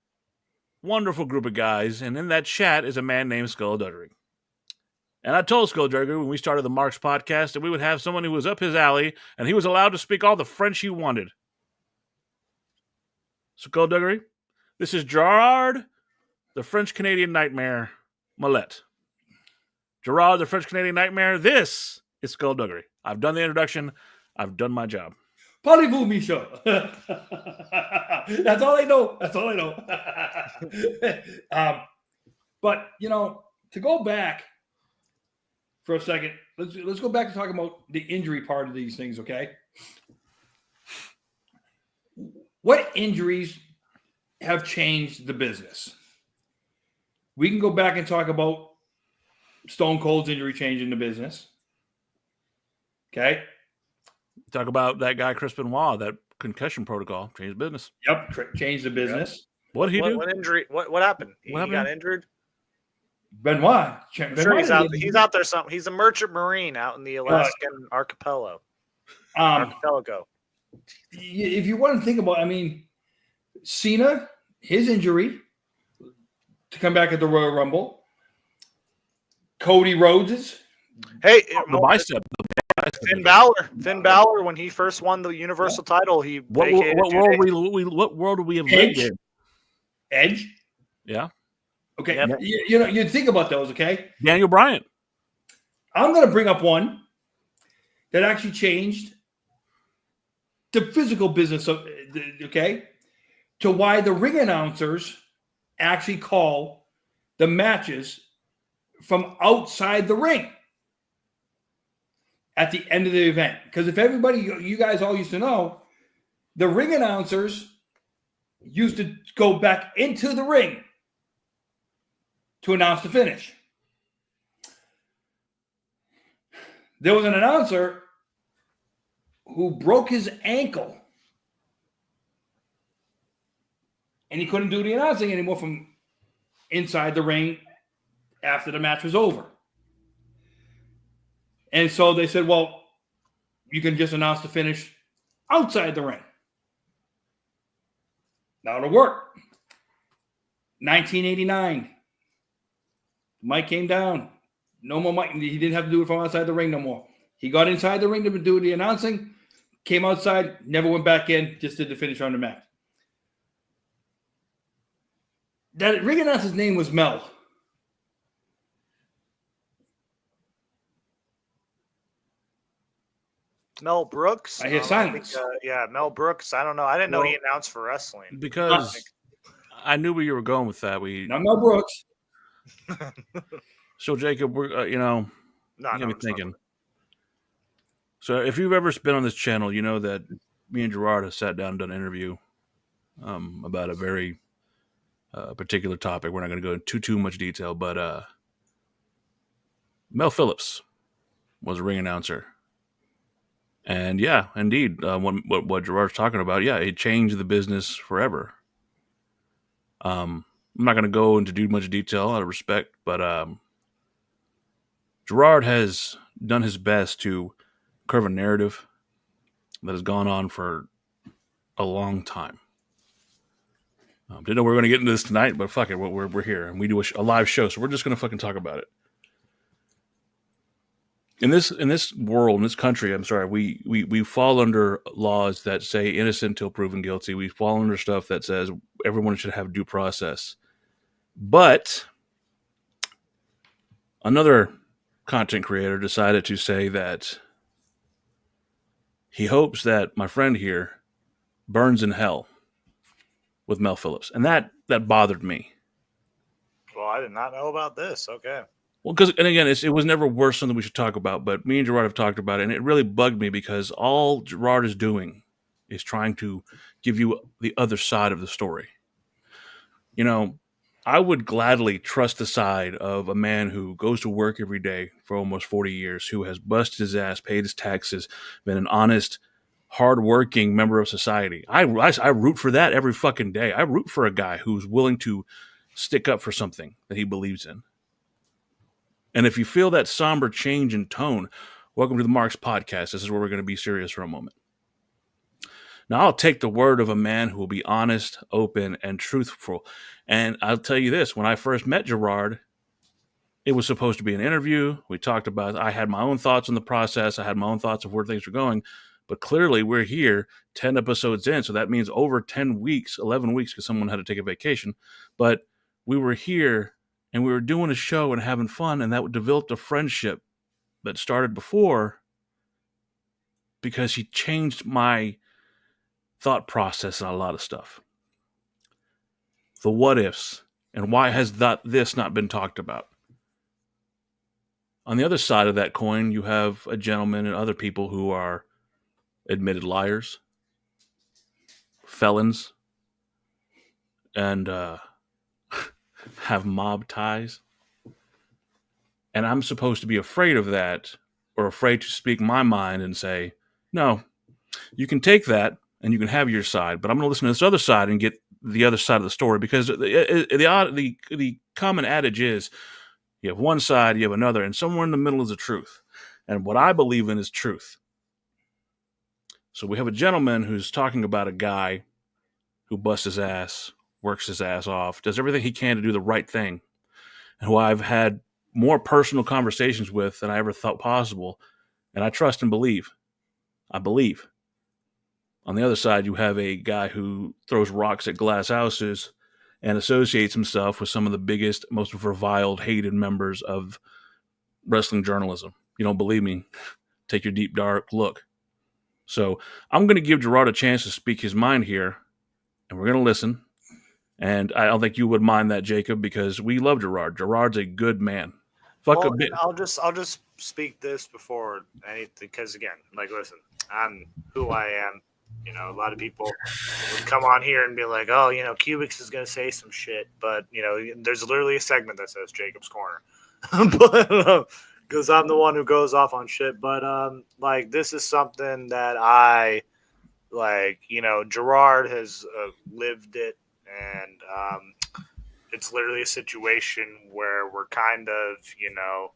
wonderful group of guys, and in that chat is a man named Skullduggery. And I told Skullduggery when we started the Marks podcast that we would have someone who was up his alley, and he was allowed to speak all the French he wanted. Skullduggery, this is Gerard, the French-Canadian Nightmare, Millette. Gerard, the French-Canadian Nightmare, this is Skullduggery. I've done the introduction. I've done my job. Parlez-vous, Michel. That's all I know. But, to go back for a second, let's go back to talking about the injury part of these things, okay? What injuries have changed the business? We can go back and talk about Stone Cold's injury changing the business. Okay. Talk about that guy, Chris Benoit, that concussion protocol, changed business. Yep, changed the business. Yep. What did he do? What injury? What happened? He got injured? Benoit. I'm sure he's out there something. He's a merchant marine out in the Alaskan archipelago. If you want to think about, Cena, his injury to come back at the Royal Rumble. Cody Rhodes's. Hey, the bicep. Finn Balor, when he first won the Universal title, he what world do we have lived in? Edge. Yeah. Okay. Yep. You think about those. Okay. Daniel Bryan. I'm going to bring up one that actually changed the physical business of, okay, to why the ring announcers actually call the matches from outside the ring at the end of the event. Because if you guys all used to know, the ring announcers used to go back into the ring to announce the finish. There was an announcer who broke his ankle and he couldn't do the announcing anymore from inside the ring after the match was over. And so they said, well, you can just announce the finish outside the ring. Now it'll work. 1989. Mike came down. No more Mike. He didn't have to do it from outside the ring no more. He got inside the ring to do the announcing, came outside, never went back in, just did the finish on the match. That ring announcer's name was Mel. Mel Brooks. I hear silence. Mel Brooks. I don't know. I didn't know he announced for wrestling. Because I knew where you were going with that. Not Mel Brooks. So, Jacob, we're, you got me thinking. So if you've ever been on this channel, you know that me and Gerard have sat down and done an interview about a very particular topic. We're not going to go into too much detail, but Mel Phillips, was a ring announcer. And yeah, indeed, what Gerard's talking about, yeah, it changed the business forever. I'm not going to go into too much detail out of respect, but Gerard has done his best to curve a narrative that has gone on for a long time. Didn't know we were going to get into this tonight, but fuck it, we're here and we do a live show, so we're just going to fucking talk about it. In this world, in this country, I'm sorry, we fall under laws that say innocent till proven guilty. We fall under stuff that says everyone should have due process. But another content creator decided to say that he hopes that my friend here burns in hell with Mel Phillips. And that bothered me. Well, I did not know about this. Okay. Well, because, and again, it was never worth something we should talk about, but me and Gerard have talked about it, and it really bugged me because all Gerard is doing is trying to give you the other side of the story. You know, I would gladly trust the side of a man who goes to work every day for almost 40 years, who has busted his ass, paid his taxes, been an honest, hardworking member of society. I root for that every fucking day. I root for a guy who's willing to stick up for something that he believes in. And if you feel that somber change in tone, welcome to the Marks Podcast. This is where we're going to be serious for a moment. Now, I'll take the word of a man who will be honest, open, and truthful. And I'll tell you this, when I first met Gerard, it was supposed to be an interview. We talked about, I had my own thoughts on the process. I had my own thoughts of where things were going. But clearly, we're here 10 episodes in. So that means over 10 weeks, 11 weeks, because someone had to take a vacation. But we were here. And we were doing a show and having fun, and that developed a friendship that started before because he changed my thought process on a lot of stuff. The what ifs, and why has this not been talked about? On the other side of that coin, you have a gentleman and other people who are admitted liars, felons, and have mob ties. And I'm supposed to be afraid of that, or afraid to speak my mind and say, no, you can take that and you can have your side, but I'm going to listen to this other side and get the other side of the story, because the common adage is you have one side, you have another, and somewhere in the middle is the truth. And what I believe in is truth. So we have a gentleman who's talking about a guy who busts his ass, works his ass off, does everything he can to do the right thing, and who I've had more personal conversations with than I ever thought possible, and I trust and believe. I believe. On the other side, you have a guy who throws rocks at glass houses and associates himself with some of the biggest, most reviled, hated members of wrestling journalism. You don't believe me? Take your deep, dark look. So I'm going to give Gerard a chance to speak his mind here, and we're going to listen. And I don't think you would mind that, Jacob, because we love Gerard. Gerard's a good man. Well, I'll just speak this before anything, because again, like, listen, I'm who I am. You know, a lot of people would come on here and be like, oh, you know, Cubics is going to say some shit. But, you know, there's literally a segment that says Jacob's Corner. Because I'm the one who goes off on shit. But, like, this is something that I, like, you know, Gerard has lived it. And it's literally a situation where we're kind of, you know,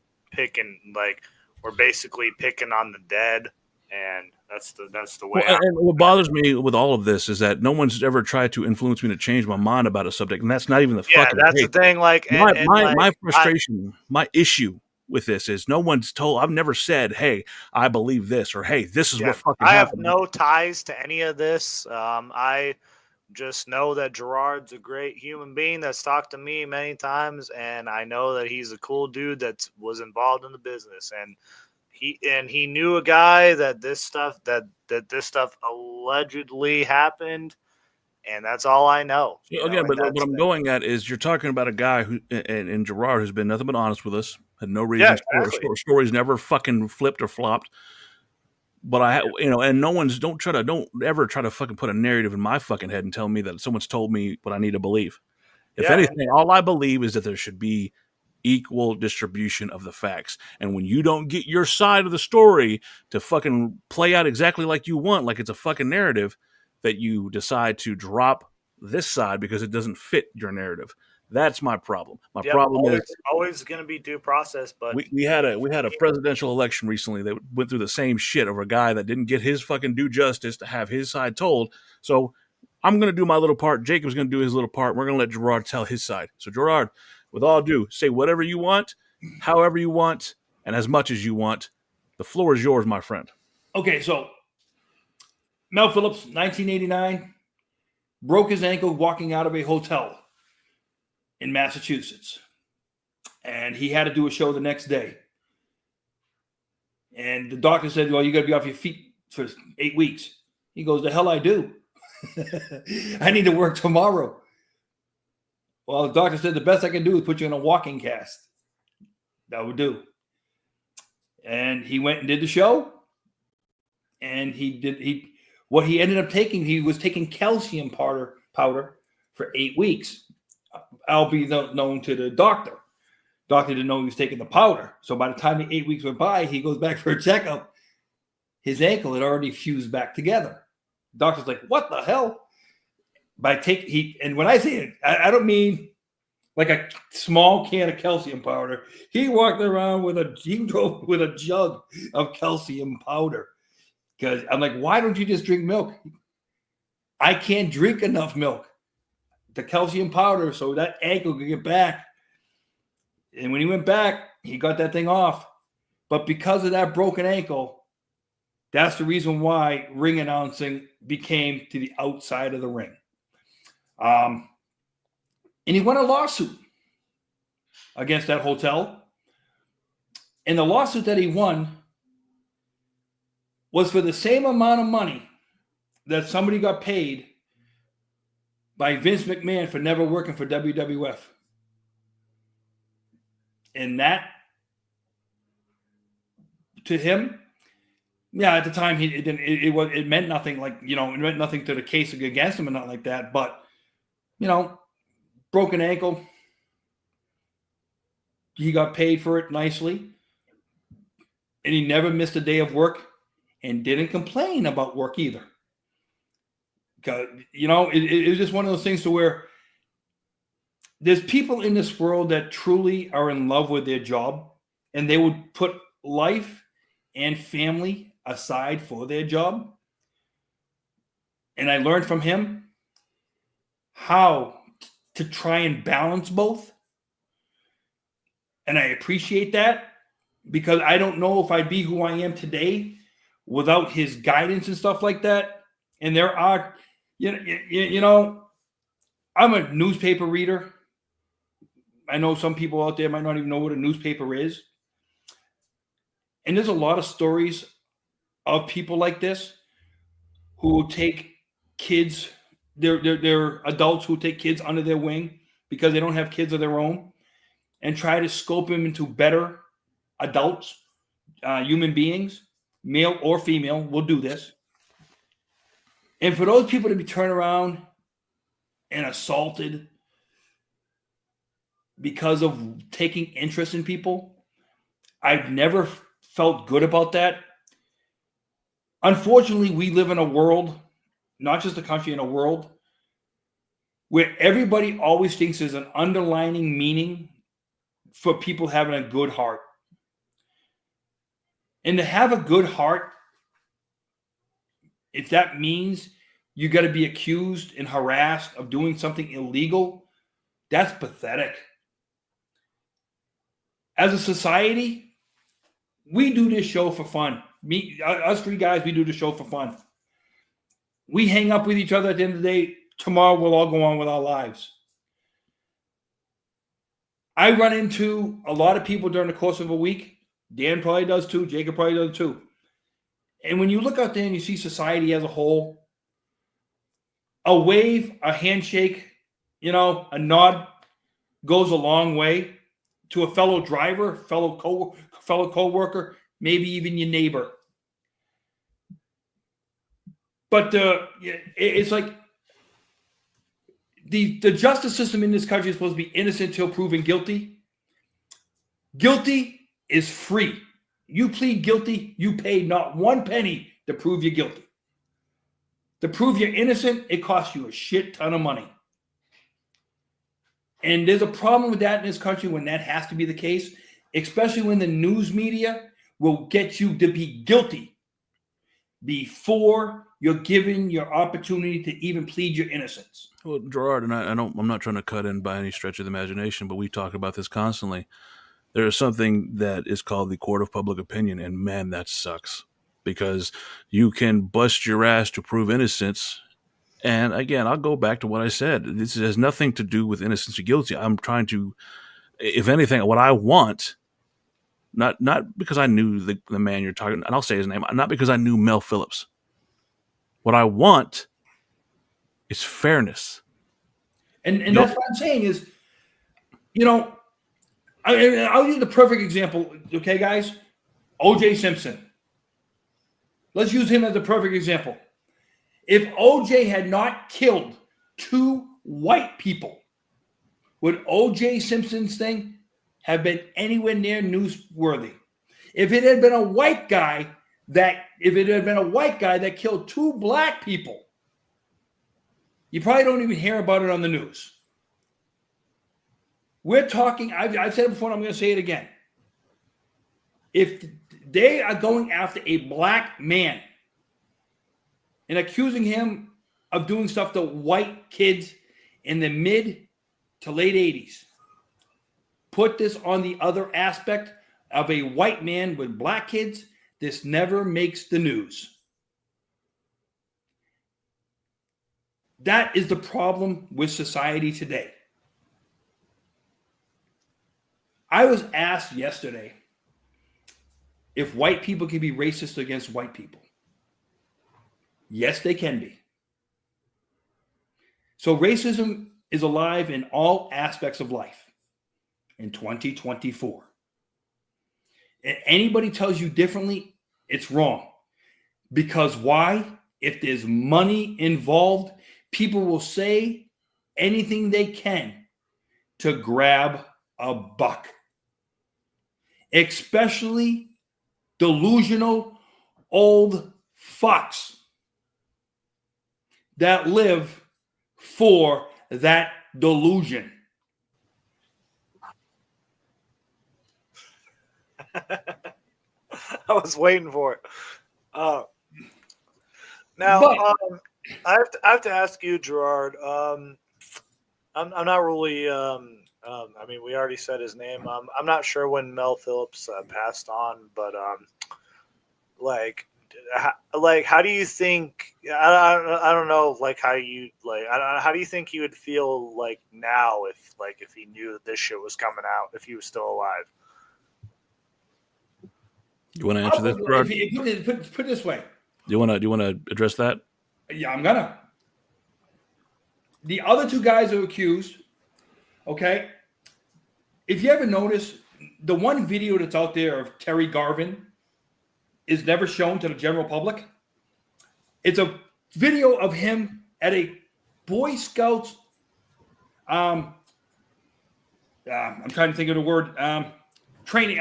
we're basically picking on the dead. And that's the way. Well, and what bothers me with all of this is that no one's ever tried to influence me to change my mind about a subject, and that's not even the fucking. Yeah, that's the thing. Like, my frustration, my issue with this is no one's told. I've never said, "Hey, I believe this," or "Hey, this is what fucking." I happened. have no ties to any of this. I just know that Gerard's a great human being that's talked to me many times, and I know that he's a cool dude that was involved in the business, and he knew a guy that this stuff allegedly happened, and that's all I know. Again, but what I'm going at is you're talking about a guy who, and Gerard, who's been nothing but honest with us, had no reason. Yeah, exactly. Stories never fucking flipped or flopped. But and don't ever try to fucking put a narrative in my fucking head and tell me that someone's told me what I need to believe. If anything, all I believe is that there should be equal distribution of the facts. And when you don't get your side of the story to fucking play out exactly like you want, like it's a fucking narrative, that you decide to drop this side because it doesn't fit your narrative. That's my problem. My problem is always going to be due process. But we had a presidential election recently that went through the same shit over a guy that didn't get his fucking due justice to have his side told. So I'm going to do my little part. Jacob's going to do his little part. We're going to let Gerard tell his side. So Gerard, with all due, say whatever you want, however you want, and as much as you want. The floor is yours, my friend. Okay, so Mel Phillips, 1989, broke his ankle walking out of a hotel in Massachusetts. And he had to do a show the next day. And the doctor said, well, you got to be off your feet for 8 weeks. He goes, the hell I do. I need to work tomorrow. Well, the doctor said the best I can do is put you in a walking cast. That would do. And he went and did the show. And what he ended up taking, he was taking calcium powder for 8 weeks. I'll be known to the doctor. Doctor didn't know he was taking the powder. So by the time the 8 weeks went by, he goes back for a checkup. His ankle had already fused back together. Doctor's like, what the hell? And when I say it, I don't mean like a small can of calcium powder. He walked around he drove with a jug of calcium powder. Because I'm like, why don't you just drink milk? I can't drink enough milk. The calcium powder, so that ankle could get back. And when he went back, he got that thing off. But because of that broken ankle, that's the reason why ring announcing became to the outside of the ring. And he won a lawsuit against that hotel. And the lawsuit that he won was for the same amount of money that somebody got paid by Vince McMahon for never working for WWF. And that, to him, yeah, at the time it meant nothing. Like, it meant nothing to the case against him and not like that. But broken ankle, he got paid for it nicely, and he never missed a day of work, and didn't complain about work either. Because it was just one of those things to where there's people in this world that truly are in love with their job, and they would put life and family aside for their job. And I learned from him how to try and balance both. And I appreciate that, because I don't know if I'd be who I am today without his guidance and stuff like that. And there are, I'm a newspaper reader. I know some people out there might not even know what a newspaper is. And there's a lot of stories of people like this who take kids, they're adults who take kids under their wing because they don't have kids of their own, and try to scope them into better adults, human beings, male or female, will do this. And for those people to be turned around and assaulted because of taking interest in people, I've never felt good about that. Unfortunately, we live in a world, not just a country, in a world where everybody always thinks there's an underlining meaning for people having a good heart. And to have a good heart, if that means you got to be accused and harassed of doing something illegal, that's pathetic. As a society, we do this show for fun. Us three guys, we do the show for fun. We hang up with each other at the end of the day. Tomorrow, we'll all go on with our lives. I run into a lot of people during the course of a week. Dan probably does too. Jacob probably does too. And when you look out there and you see society as a whole, a wave, a handshake, a nod goes a long way to a fellow driver, fellow co-worker, maybe even your neighbor. But it's like the justice system in this country is supposed to be innocent till proven guilty. Guilty is free. You plead guilty, you pay not one penny to prove you're guilty. To prove you're innocent, it costs you a shit ton of money. And there's a problem with that in this country when that has to be the case, especially when the news media will get you to be guilty before you're given your opportunity to even plead your innocence. Well, Gerard, and I'm not trying to cut in by any stretch of the imagination, but we talk about this constantly. There is something that is called the court of public opinion, and man, that sucks because you can bust your ass to prove innocence. And again, I'll go back to what I said. This has nothing to do with innocence or guilty. I'm trying to, if anything, what I want, not because I knew the man you're talking, and I'll say his name, not because I knew Mel Phillips. What I want is fairness. And that's what I'm saying is, you know, I'll use the perfect example, okay, guys? O.J. Simpson. Let's use him as a perfect example. If O.J. had not killed 2 white people, would O.J. Simpson's thing have been anywhere near newsworthy? If it had been a white guy that killed 2 black people, you probably don't even hear about it on the news. We're talking, I've said it before and I'm going to say it again. If they are going after a black man and accusing him of doing stuff to white kids in the mid to late 80s, put this on the other aspect of a white man with black kids, this never makes the news. That is the problem with society today. I was asked yesterday if white people can be racist against white people. Yes, they can be. So racism is alive in all aspects of life in 2024. And anybody tells you differently, it's wrong. Because why? If there's money involved, people will say anything they can to grab a buck. Especially delusional old fucks that live for that delusion. I was waiting for it. Now, I have to ask you, Gerard. I'm not really. I mean, we already said his name. I'm not sure when Mel Phillips passed on, but how do you think? I don't know, how you how do you think he would feel now if he knew that this shit was coming out, if he was still alive? You want to answer this, Gerard? Put it this way. Do you want to address that? Yeah, I'm gonna. The other 2 guys are accused. Okay. If you ever notice, the one video that's out there of Terry Garvin is never shown to the general public. It's a video of him at a Boy Scouts. I'm trying to think of the word. Training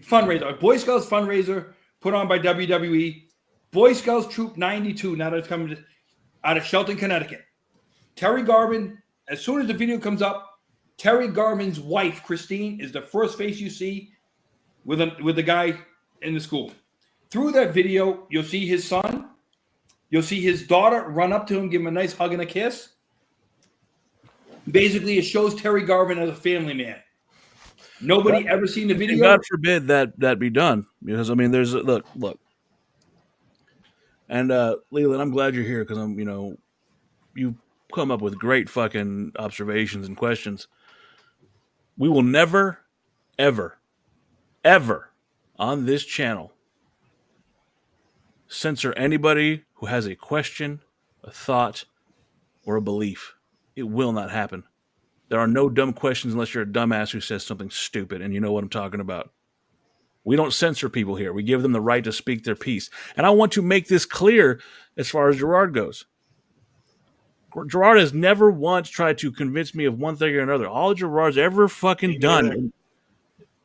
fundraiser. A Boy Scouts fundraiser put on by WWE. Boy Scouts Troop 92. Now that's coming out of Shelton, Connecticut. Terry Garvin. As soon as the video comes up, Terry Garvin's wife, Christine, is the first face you see with the guy in the school. Through that video, you'll see his son. You'll see his daughter run up to him, give him a nice hug and a kiss. Basically, it shows Terry Garvin as a family man. Nobody ever seen the video. God forbid that be done, because I mean, there's look, and Leland, I'm glad you're here because you come up with great fucking observations and questions. We will never, ever, ever on this channel censor anybody who has a question, a thought, or a belief. It will not happen. There are no dumb questions unless you're a dumbass who says something stupid, and you know what I'm talking about. We don't censor people here. We give them the right to speak their piece. And I want to make this clear as far as Gerard goes. Gerard has never once tried to convince me of one thing or another. All Gerard's ever fucking done,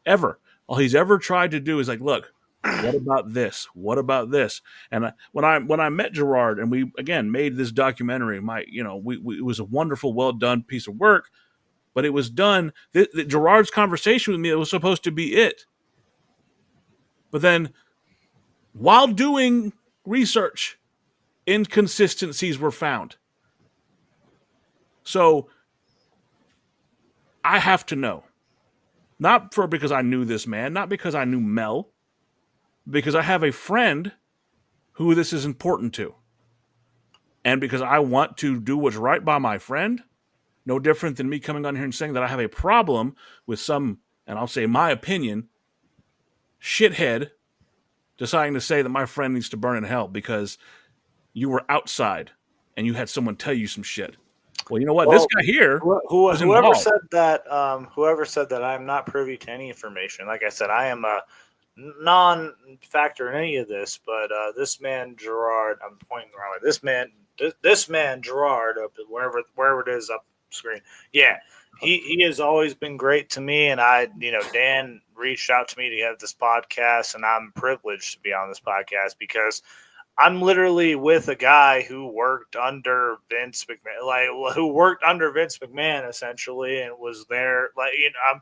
ever. All he's ever tried to do is like, look, what about this? What about this? And when I met Gerard and we again made this documentary, it was a wonderful, well done piece of work, but it was done. Gerard's conversation with me, it was supposed to be it. But then, while doing research, inconsistencies were found. So I have to know. Not because I knew this man, not because I knew Mel, because I have a friend who this is important to. And because I want to do what's right by my friend, no different than me coming on here and saying that I have a problem with some, and I'll say my opinion, shithead deciding to say that my friend needs to burn in hell because you were outside and you had someone tell you some shit. Well, you know what? This guy here, whoever said that, I'm not privy to any information. Like I said, I am a non-factor in any of this. But this man Gerard, I'm pointing the wrong way. This man Gerard, up wherever it is up screen, yeah, he has always been great to me. And Dan reached out to me to have this podcast, and I'm privileged to be on this podcast because I'm literally with a guy who worked under Vince McMahon, essentially, and was there. I'm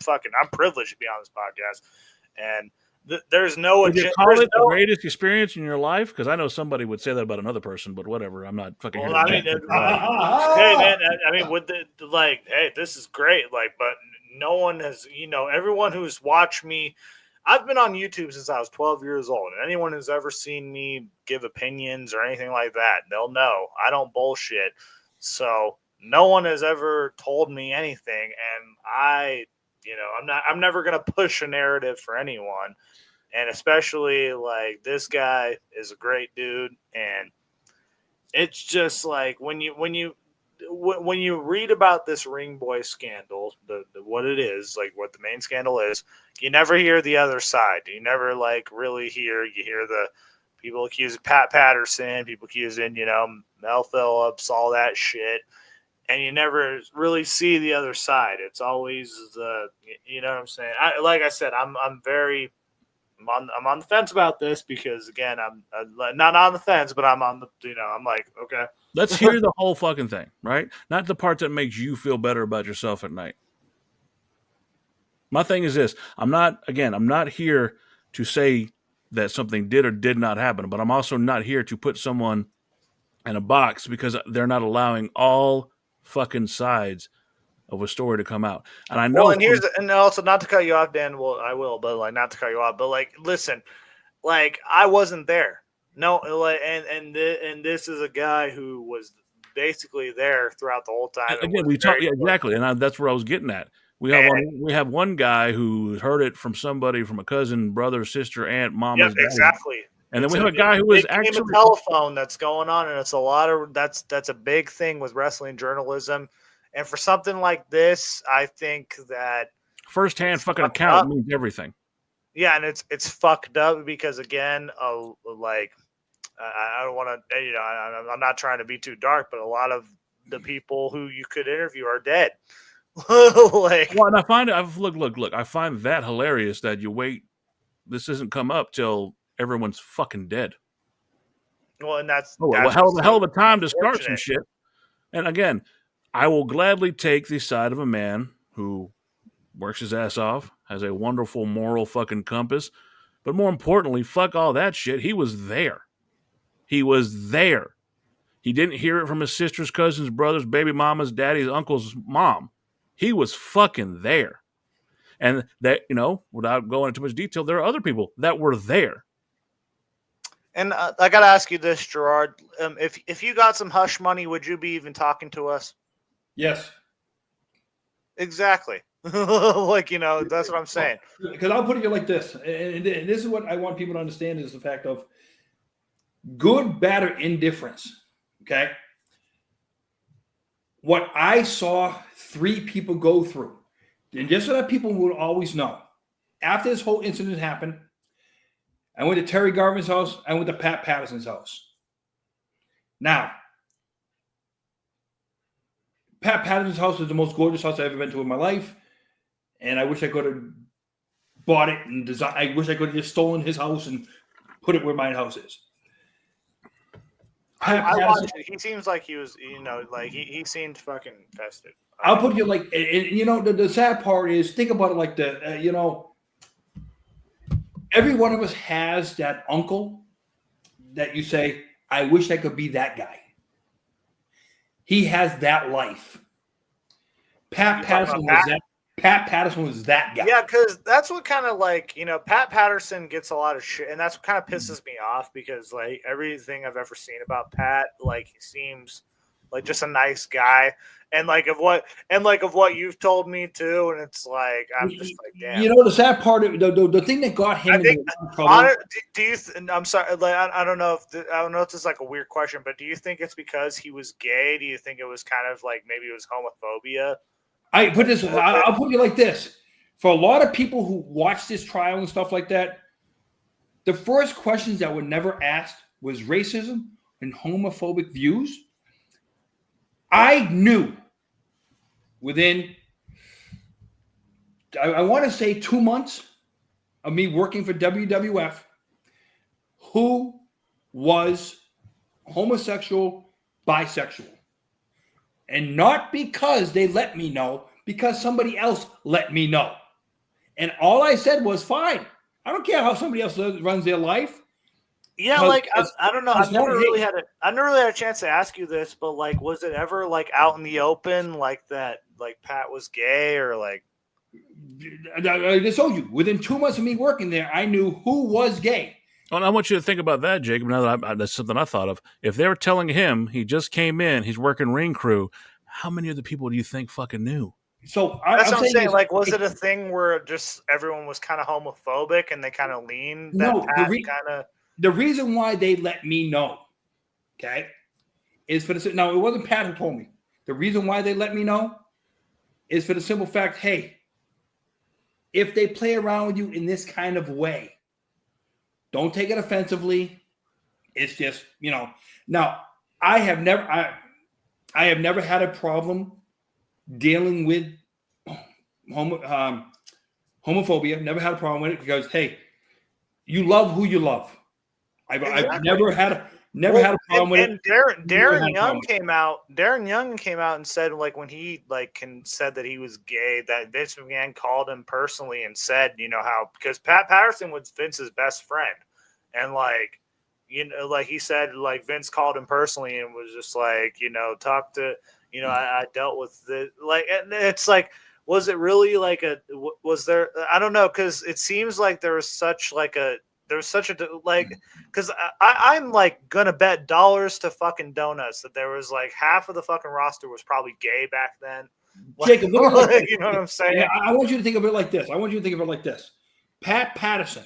privileged to be on this podcast, and there's no. Would you call it the greatest experience in your life? Because I know somebody would say that about another person, but whatever. I'm not fucking. Well, hey man, hey, this is great. But no one has, everyone who's watched me. I've been on YouTube since I was 12 years old, and anyone who's ever seen me give opinions or anything like that, they'll know I don't bullshit. So no one has ever told me anything, and I'm never gonna push a narrative for anyone, and especially this guy is a great dude, and it's just when you read about this Ring Boy scandal, what it is, what the main scandal is, you never hear the other side. You never really hear. You hear the people accusing Pat Patterson, people accusing Mel Phillips, all that shit, and you never really see the other side. It's always you know what I'm saying. I'm on the fence about this because again I'm not on the fence, but I'm on the I'm like okay. Let's hear the whole fucking thing, right? Not the part that makes you feel better about yourself at night. My thing is this. I'm not here to say that something did or did not happen, but I'm also not here to put someone in a box because they're not allowing all fucking sides of a story to come out. And I know. Well, and also not to cut you off, Dan. Well, I will, but not to cut you off. But listen, I wasn't there. No, and this is a guy who was basically there throughout the whole time. Again, we talked exactly, and that's where I was getting at. We have one guy who heard it from somebody, from a cousin, brother, sister, aunt, mom. Yep, exactly. And then we have a guy who was actually a telephone that's going on, and it's a lot of that's a big thing with wrestling journalism. And for something like this, I think that first-hand fucking account means everything. Yeah, and it's fucked up because again, I don't want to, I'm not trying to be too dark, but a lot of the people who you could interview are dead. Well, and I find I find that hilarious that you wait. This doesn't come up till everyone's fucking dead. Well, and that's a hell of a time to start some shit. And again, I will gladly take the side of a man who works his ass off, has a wonderful moral fucking compass, but more importantly, fuck all that shit. He was there. He was there. He didn't hear it from his sisters, cousins, brothers, baby mamas, daddy's, uncle's mom. He was fucking there. And that, without going into too much detail, there are other people that were there. And I got to ask you this, Gerard. If you got some hush money, would you be even talking to us? Yes. Exactly. That's what I'm saying. Because I'll put it like this. And this is what I want people to understand is the fact of good, bad, or indifference. Okay? What I saw 3 people go through, and just so that people would always know, after this whole incident happened, I went to Terry Garvin's house, I went to Pat Patterson's house. Now, Pat Patterson's house is the most gorgeous house I've ever been to in my life, and I wish I could have bought it and designed. I wish I could have just stolen his house and put it where my house is. I watched it. He seems like he was, like he seemed fucking festive. I'll put you like, the sad part is, think about it like every one of us has that uncle that you say, I wish I could be that guy. He has that life. Pat Patterson was that guy. Yeah, because that's what kind of like, Pat Patterson gets a lot of shit, and that's what kind of pisses me off because like everything I've ever seen about Pat, like he seems like just a nice guy, and like of what you've told me too, and it's like I'm just like, damn. The sad part of the thing that got him into trouble. I'm sorry, like I don't know if this is like a weird question, but do you think it's because he was gay? Do you think it was kind of like maybe it was homophobia? I'll put you like this. For a lot of people who watch this trial and stuff like that, the first questions that were never asked was racism and homophobic views. I knew within, I want to say 2 months of me working for WWF, who was homosexual, bisexual. And not because they let me know, because somebody else let me know. And all I said was, fine. I don't care how somebody else runs their life. Yeah, like I don't know. I've never really had a chance to ask you this, but like, was it ever like out in the open, like that, like Pat was gay, or like? I just told you, within 2 months of me working there, I knew who was gay. Well, I want you to think about that, Jacob. Now that that's something I thought of. If they were telling him he just came in, he's working ring crew, how many of the people do you think fucking knew? So that's what I'm saying. Like, was it a thing where just everyone was kind of homophobic and they kind of leaned? No, the reason why they let me know, okay, is for the now it wasn't Pat who told me. The reason why they let me know is for the simple fact, hey, if they play around with you in this kind of way, don't take it offensively. It's just, Now, I have never had a problem dealing with homophobia. Never had a problem with it because, hey, you love who you love. I've never had a problem with it. And Darren Young came out. Darren Young came out and said, like, when he said that he was gay, that Vince McMahon called him personally and said, how, because Pat Patterson was Vince's best friend, and like, like he said, like Vince called him personally and was just like, talk to, I dealt with the, like, and it's like, was it really like was there? I don't know, because it seems like there was such a because I'm like gonna bet dollars to fucking donuts that there was like half of the fucking roster was probably gay back then. Jacob, you know what I'm saying? Yeah, I want you to think of it like this. Pat Patterson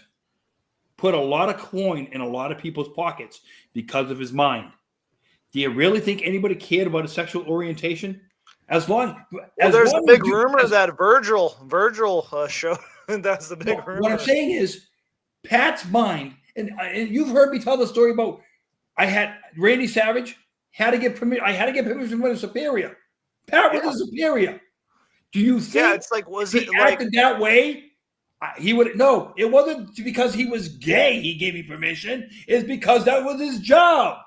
put a lot of coin in a lot of people's pockets because of his mind. Do you really think anybody cared about his sexual orientation? There's a big rumor that Virgil showed. That's the big rumor. What I'm saying is, Pat's mind, and you've heard me tell the story about I had Randy Savage had to get permission. I had to get permission from a superior. Pat was a superior. Do you think? Yeah, it's like, was it acted that way? He would no. It wasn't because he was gay. He gave me permission. It's because that was his job.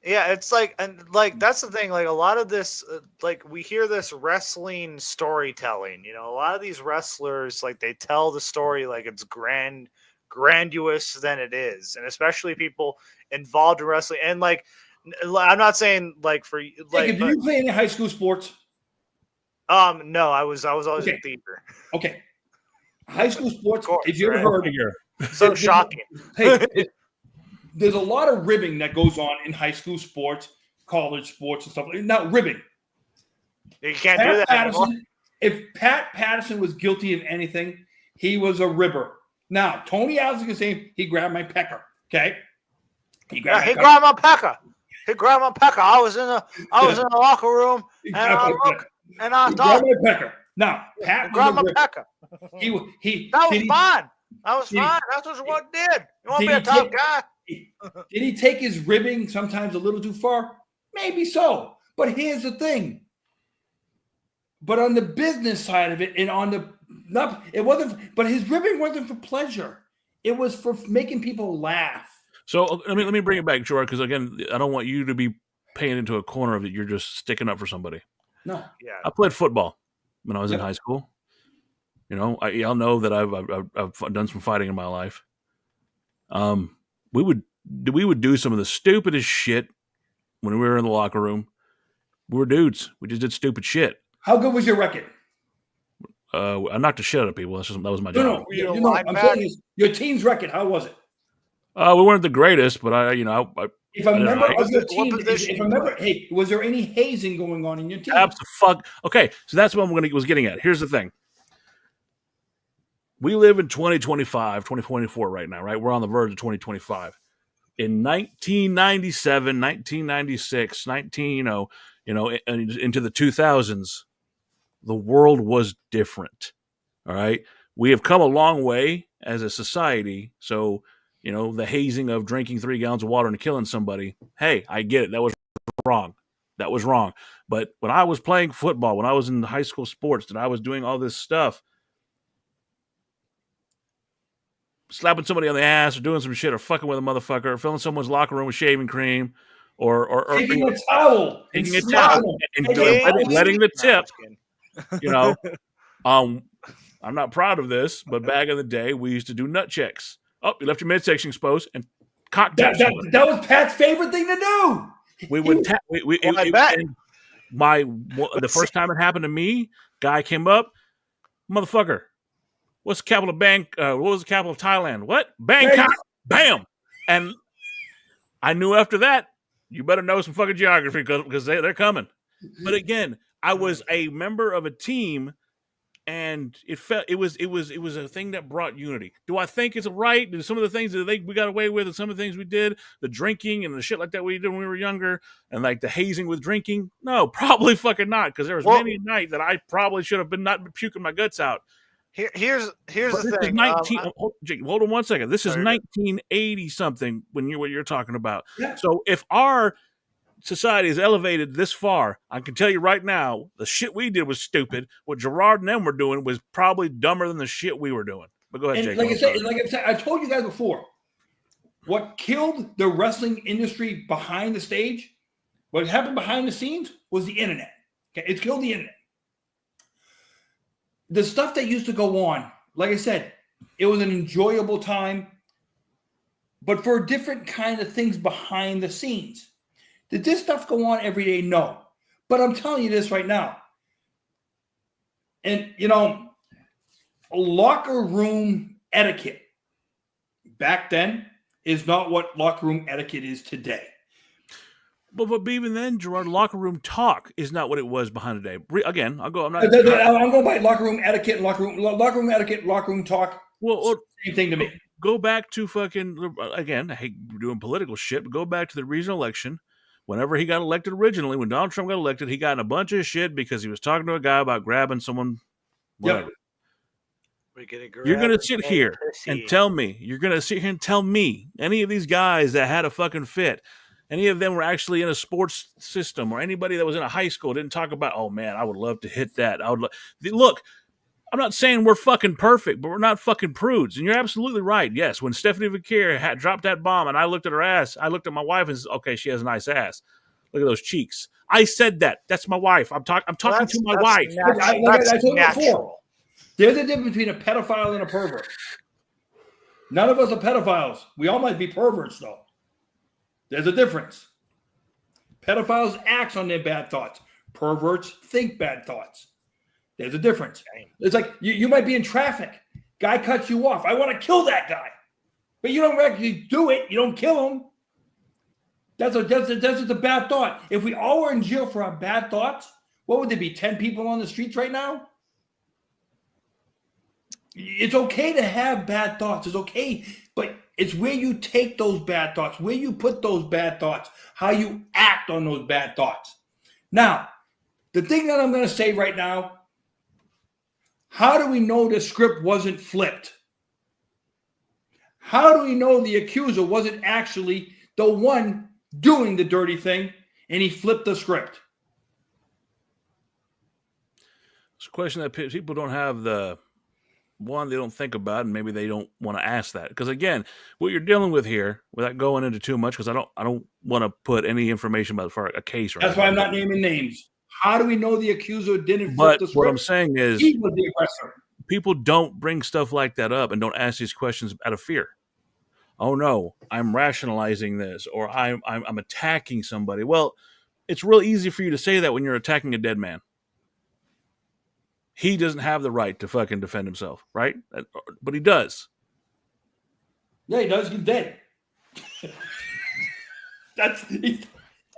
Yeah, it's like, and like that's the thing. Like a lot of this, like we hear this wrestling storytelling. A lot of these wrestlers, like they tell the story like it's grandiose than it is, and especially people involved in wrestling. And like, I'm not saying like for like. Did you play any high school sports? No, I was always in theater. Okay, high school sports. Course, if you ever heard, so shocking. Hey. There's a lot of ribbing that goes on in high school sports, college sports, and stuff like that. Not ribbing. You can't do that anymore. If Pat Patterson was guilty of anything, he was a ribber. Now, Tony Allison can say he grabbed my pecker. Okay, he grabbed my pecker. I was in the locker room and I thought, grabbed my pecker. Now, Pat grabbed my pecker. That was fine. That's what he did. You want to be a top guy? Did he take his ribbing sometimes a little too far? Maybe so. But here's the thing. But on the business side of it and on the It wasn't, but his ribbing wasn't for pleasure. It was for making people laugh. So let me bring it back, Gerard, because again, I don't want you to be paying into a corner of it. You're just sticking up for somebody. No. Yeah. I played football when I was in high school. You know, y'all know that I've done some fighting in my life. We would do some of the stupidest shit when we were in the locker room. We were dudes. We just did stupid shit. How good was your record? I knocked the shit out of people. That was my job. No. I'm telling you, your team's record. How was it? We weren't the greatest, but if a member of your team, hey, was there any hazing going on in your team? Okay, so that's what I was getting at. Here's the thing. We live in 2024 right now, right? We're on the verge of 2025. In 1997, 1996, into the 2000s, the world was different. All right. We have come a long way as a society. So, the hazing of drinking 3 gallons of water and killing somebody. Hey, I get it. That was wrong. But when I was playing football, when I was in high school sports, and I was doing all this stuff, slapping somebody on the ass or doing some shit or fucking with a motherfucker or filling someone's locker room with shaving cream or taking a towel and letting the tip, I'm not proud of this, but back in the day, we used to do nut checks. Oh, you left your midsection exposed and cock tap. That was Pat's favorite thing to do. We would tap. The first time it happened to me, guy came up, motherfucker. What's the capital of what was the capital of Thailand? What? Bangkok. Bam. And I knew after that, you better know some fucking geography because they're coming. But again, I was a member of a team, and it was a thing that brought unity. Do I think it's right? Do some of the things that we got away with, and some of the things we did, the drinking and the shit like that we did when we were younger, and like the hazing with drinking? No, probably fucking not. Because there was many a night that I probably should have been not puking my guts out. Here's the thing. Hold on one second. This is 1980 something what you're talking about. Yeah. So if our society is elevated this far, I can tell you right now, the shit we did was stupid. What Gerard and them were doing was probably dumber than the shit we were doing. But go ahead, Jake. Like I said, I told you guys before, what killed the wrestling industry behind the stage, what happened behind the scenes was the internet. Okay, it killed the internet. The stuff that used to go on, like I said, it was an enjoyable time, but for different kind of things behind the scenes. Did this stuff go on every day? No. But I'm telling you this right now. And, locker room etiquette back then is not what locker room etiquette is today. But even then, Gerard, locker room talk is not what it was behind the day. Again, I'm going by locker room etiquette and locker room etiquette, locker room talk. Well, same thing to me. Go back to again, I hate doing political shit, but go back to the regional election. Whenever he got elected originally, when Donald Trump got elected, he got in a bunch of shit because he was talking to a guy about grabbing someone. Whatever. Yep. You're going to sit here and tell me, any of these guys that had a fucking fit, any of them were actually in a sports system, or anybody that was in a high school didn't talk about, oh man, I would love to hit that. Look, I'm not saying we're fucking perfect, but we're not fucking prudes. And you're absolutely right. Yes, when Stephanie Vaquer had dropped that bomb and I looked at her ass, I looked at my wife and said, okay, she has a nice ass. Look at those cheeks. I said that. That's my wife. I'm talking to my wife. I told you before. There's a difference between a pedophile and a pervert. None of us are pedophiles. We all might be perverts, though. There's a difference. Pedophiles act on their bad thoughts. Perverts think bad thoughts. There's a difference. It's like you might be in traffic. Guy cuts you off. I want to kill that guy. But you don't actually do it. You don't kill him. That's just a bad thought. If we all were in jail for our bad thoughts, what would there be, 10 people on the streets right now? It's okay to have bad thoughts. It's okay. But it's where you take those bad thoughts, where you put those bad thoughts, how you act on those bad thoughts. Now, the thing that I'm going to say right now, how do we know the script wasn't flipped? How do we know the accuser wasn't actually the one doing the dirty thing and he flipped the script? It's a question that people don't have the one, they don't think about it, and maybe they don't want to ask that. Because again, what you're dealing with here, without going into too much, because I don't want to put any information about for a case or That's anything. why I'm not naming names. How do we know the accuser didn't flip But the what script? I'm saying is, He was the aggressor. people don't bring stuff like that up and don't ask these questions out of fear. Oh no, I'm rationalizing this, or I'm attacking somebody. Well, it's real easy for you to say that when you're attacking a dead man. He doesn't have the right to fucking defend himself, right? But he does. Yeah, he does. He's dead.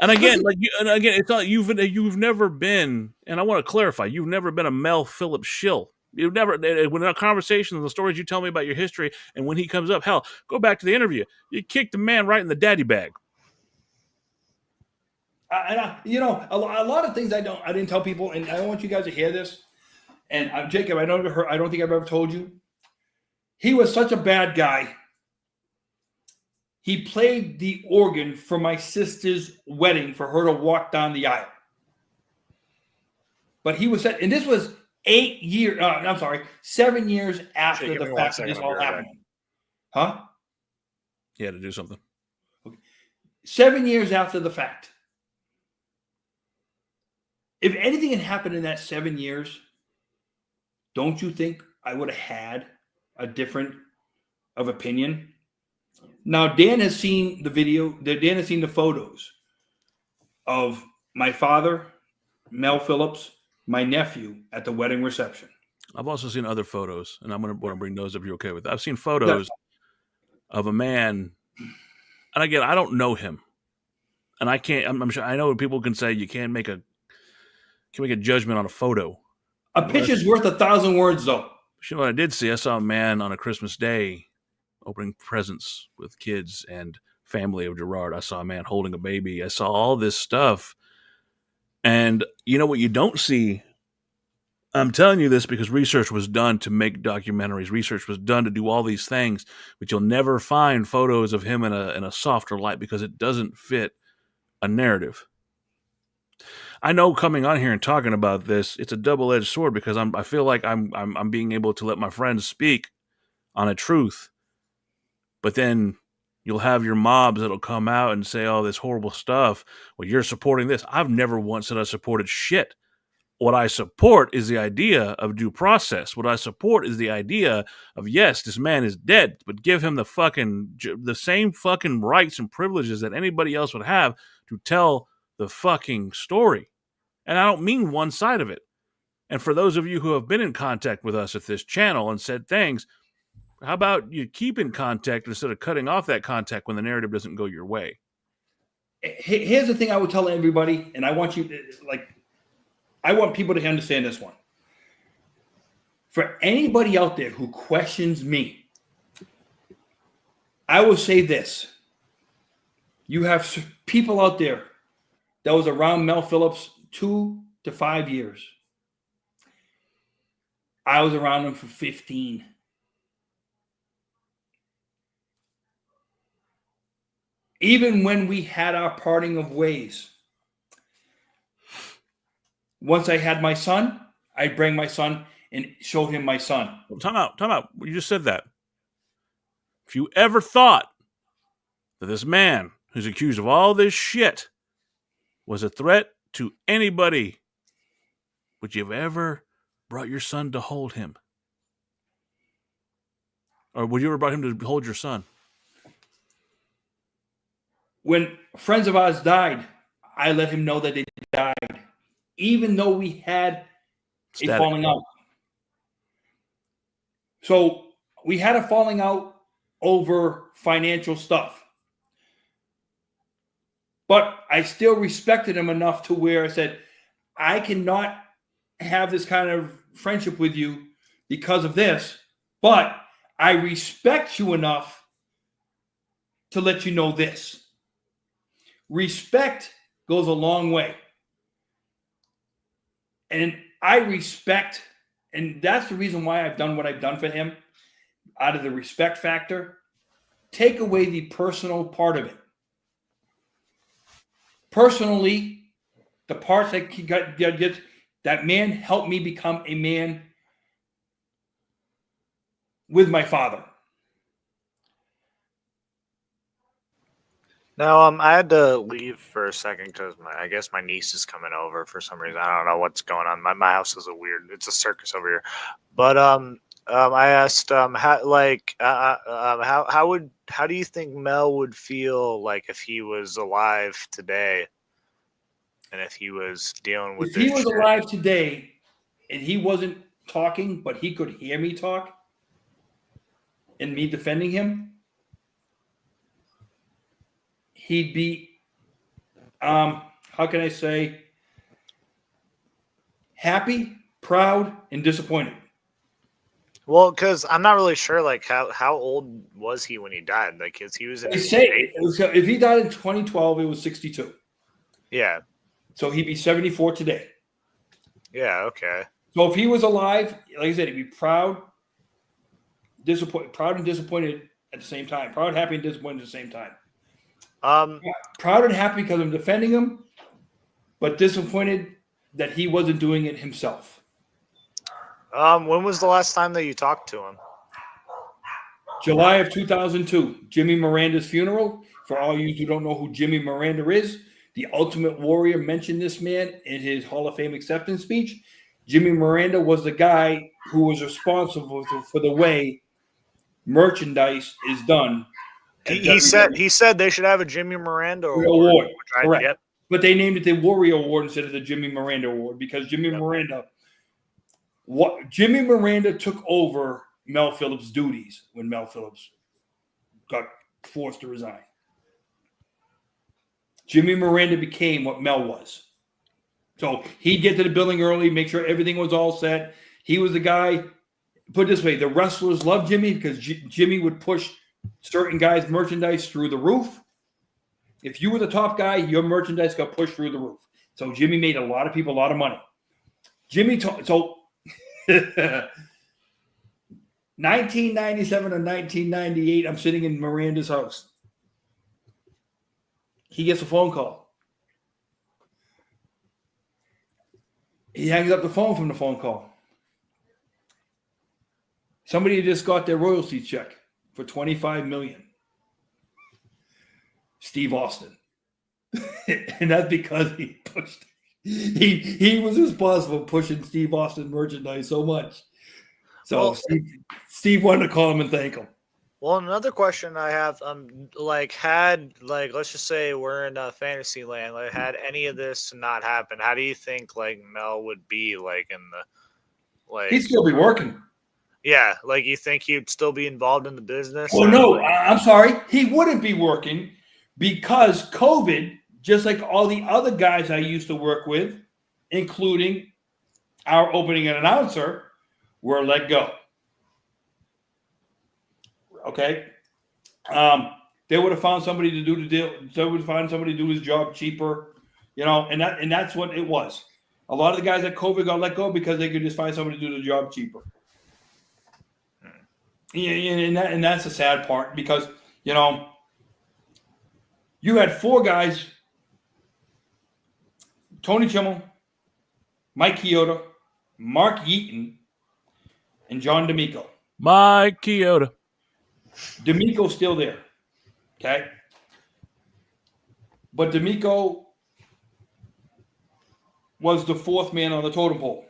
And again, it's not you've never been, and I want to clarify, you've never been a Mel Phillips shill. You've never, when a conversation and the stories you tell me about your history, and when he comes up, hell, go back to the interview. You kicked the man right in the daddy bag. A lot of things I didn't tell people, and I want you guys to hear this. And Jacob, I don't think I've ever told you. He was such a bad guy. He played the organ for my sister's wedding for her to walk down the aisle. But he was and this was 7 years after Give me the 1 fact that second, this I'll be all right happened. back. Huh? He had to do something. 7 years after the fact. If anything had happened in that 7 years, don't you think I would have had a different of opinion? Now, Dan has seen the video. Dan has seen the photos of my father, Mel Phillips, my nephew at the wedding reception. I've also seen other photos, and I'm going to bring those if you're okay with that. I've seen photos of a man, and again, I don't know him, and I can't. I'm sure I know people can say you can't make a judgment on a photo. A picture's worth 1,000 words, though. You know what I did see? I saw a man on a Christmas day opening presents with kids and family of Gerard. I saw a man holding a baby. I saw all this stuff. And you know what you don't see? I'm telling you this because research was done to make documentaries. Research was done to do all these things, but you'll never find photos of him in a softer light because it doesn't fit a narrative. I know coming on here and talking about this, it's a double-edged sword because I feel like I'm being able to let my friends speak on a truth, but then you'll have your mobs that'll come out and say all this horrible stuff. Well, you're supporting this. I've never once said I supported shit. What I support is the idea of due process. What I support is the idea of, yes, this man is dead, but give him the same fucking rights and privileges that anybody else would have to tell the fucking story. And I don't mean one side of it. And for those of you who have been in contact with us at this channel and said things, how about you keep in contact instead of cutting off that contact when the narrative doesn't go your way? Here's the thing I would tell everybody, and I want people to understand this one. For anybody out there who questions me, I will say this. You have people out there that was around Mel Phillips 2 to 5 years. I was around him for 15. Even when we had our parting of ways, once I had my son, I'd bring my son and show him my son. Well, time out. You just said that. If you ever thought that this man who's accused of all this shit was a threat to anybody, would you have ever brought your son to hold him? Or would you ever brought him to hold your son? When friends of ours died, I let him know that they died, even though we had a falling out. So we had a falling out over financial stuff. But I still respected him enough to where I said, I cannot have this kind of friendship with you because of this, but I respect you enough to let you know this. Respect goes a long way. And I respect, and that's the reason why I've done what I've done for him, out of the respect factor. Take away the personal part of it. Personally, the parts that he gets, that man helped me become a man with my father. Now, I had to leave for a second because I guess my niece is coming over for some reason. I don't know what's going on. My house is it's a circus over here. But I asked how how do you think Mel would feel like if he was alive today, and if he was dealing with If this he was shit? alive today and he wasn't talking, but he could hear me talk and me defending him, he'd be, how can I say, happy, proud, and disappointed. Well, because I'm not really sure, like how old was he when he died? Like, cause he was in They his say eighties. if he died in 2012, it was 62. Yeah. So he'd be 74 today. Yeah. Okay. So if he was alive, like I said, he'd be proud, proud and disappointed at the same time. Proud, happy, and disappointed at the same time. Proud and happy because I'm defending him, but disappointed that he wasn't doing it himself. When was the last time that you talked to him? July of 2002, Jimmy Miranda's funeral. For all you who don't know who Jimmy Miranda is, the Ultimate Warrior mentioned this man in his Hall of Fame acceptance speech. Jimmy Miranda was the guy who was responsible for the way merchandise is done. He said they should have a Jimmy Miranda award. Correct. Yep. But they named it the Warrior Award instead of the Jimmy Miranda Award because Jimmy Miranda took over Mel Phillips' duties when Mel Phillips got forced to resign. Jimmy Miranda became what Mel was. So he'd get to the building early, make sure everything was all set. He was the guy, put it this way, the wrestlers loved Jimmy because Jimmy would push certain guys' merchandise through the roof. If you were the top guy, your merchandise got pushed through the roof. So Jimmy made a lot of people a lot of money. So 1997 or 1998, I'm sitting in Miranda's house. He gets a phone call. He hangs up the phone from the phone call. Somebody just got their royalty check for $25 million. Steve Austin. And that's because he was responsible for pushing Steve Austin merchandise so much. So Steve wanted to call him and thank him. Well, another question I have, let's just say we're in fantasy land, like, had any of this not happened, how do you think like Mel would be like in the like? He'd still be working. Yeah, like you think he'd still be involved in the business? Well, no, I'm sorry, he wouldn't be working because COVID, just like all the other guys I used to work with, including our opening and announcer, were let go. Okay, they would have found somebody to do the deal. They would find somebody to do his job cheaper, and that's what it was. A lot of the guys at COVID got let go because they could just find somebody to do the job cheaper. Yeah, and that's the sad part because you had four guys: Tony Chimmel, Mike Chioda, Mark Yeaton, and John D'Amico. Mike Chioda. D'Amico's still there, okay? But D'Amico was the fourth man on the totem pole,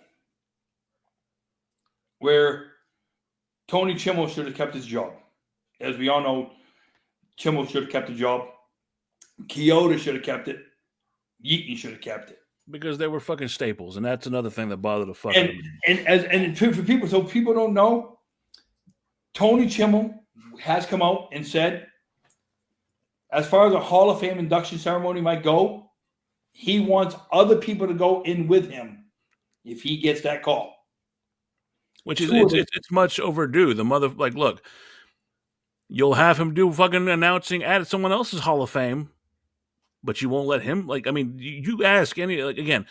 where Tony Chimmel should have kept his job. As we all know, Chimmel should have kept the job. Chioda should have kept it. Yeaton should have kept it. Because they were fucking staples, and that's another thing that bothered the fuck out of me. And for people, so people don't know, Tony Chimmel has come out and said, as far as a Hall of Fame induction ceremony might go, he wants other people to go in with him if he gets that call. Which is it's much overdue. The look, you'll have him do fucking announcing at someone else's Hall of Fame, but you won't let him. You ask any again.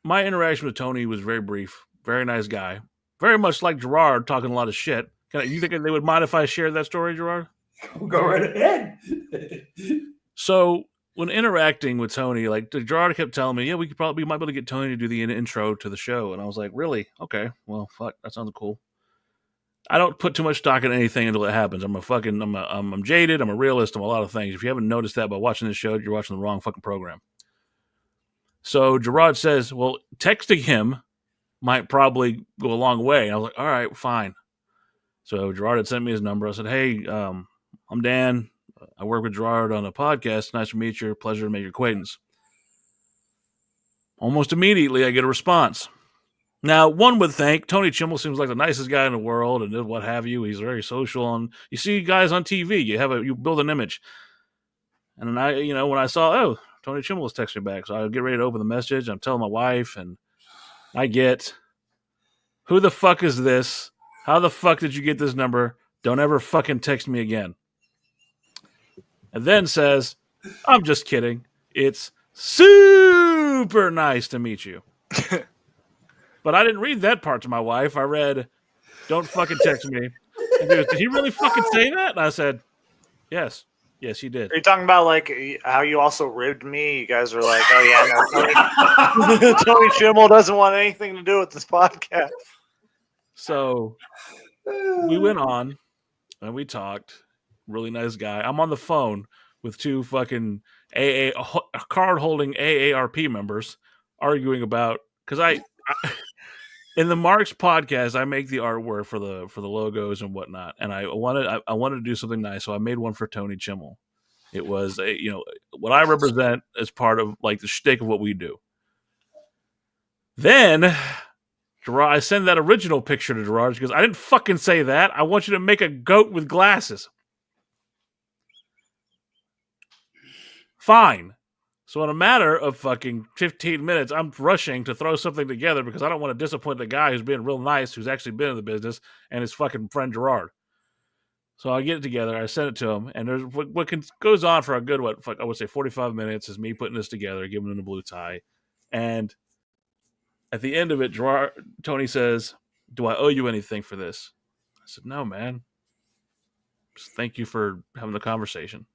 My interaction with Tony was very brief. Very nice guy. Very much like Gerard, talking a lot of shit. You think they would mind if I shared that story, Gerard? Go right ahead. So when interacting with Tony, Gerard kept telling me, yeah, we might be able to get Tony to do the intro to the show. And I was like, really? Okay. Well, fuck, that sounds cool. I don't put too much stock in anything until it happens. I'm jaded. I'm a realist. I'm a lot of things. If you haven't noticed that by watching this show, you're watching the wrong fucking program. So Gerard says, well, texting him might probably go a long way. And I was like, all right, fine. So Gerard had sent me his number. I said, hey, I'm Dan. I work with Gerard on a podcast. Nice to meet you. Pleasure to make your acquaintance. Almost immediately, I get a response. Now, one would think Tony Chimmel seems like the nicest guy in the world and what have you. He's very social. And you see guys on TV, you build an image. And then when I saw, oh, Tony Chimmel was texting me back. So I get ready to open the message. I'm telling my wife, and I get, who the fuck is this? How the fuck did you get this number? Don't ever fucking text me again. And then says, I'm just kidding. It's super nice to meet you. But I didn't read that part to my wife. I read, don't fucking text me. And she goes, did he really fucking say that? And I said, yes. Yes, he did. Are you talking about like how you also ribbed me? You guys were like, oh yeah, no, Tony Chimmel doesn't want anything to do with this podcast. So we went on and we talked. Really nice guy. I'm on the phone with two fucking card-holding AARP members arguing about, because I in the Marks podcast, I make the artwork for the logos and whatnot, and I wanted to do something nice, so I made one for Tony Chimmel. It was what I represent as part of like the shtick of what we do. Then Gerard, I send that original picture to Gerard because I didn't fucking say that. I want you to make a goat with glasses. Fine. So in a matter of fucking 15 minutes, I'm rushing to throw something together because I don't want to disappoint the guy who's being real nice, who's actually been in the business, and his fucking friend Gerard. So I get it together, I send it to him, and there's what goes on for a good, I would say 45 minutes is me putting this together, giving him the blue tie. And at the end of it, Tony says, do I owe you anything for this? I said, no, man. Just thank you for having the conversation.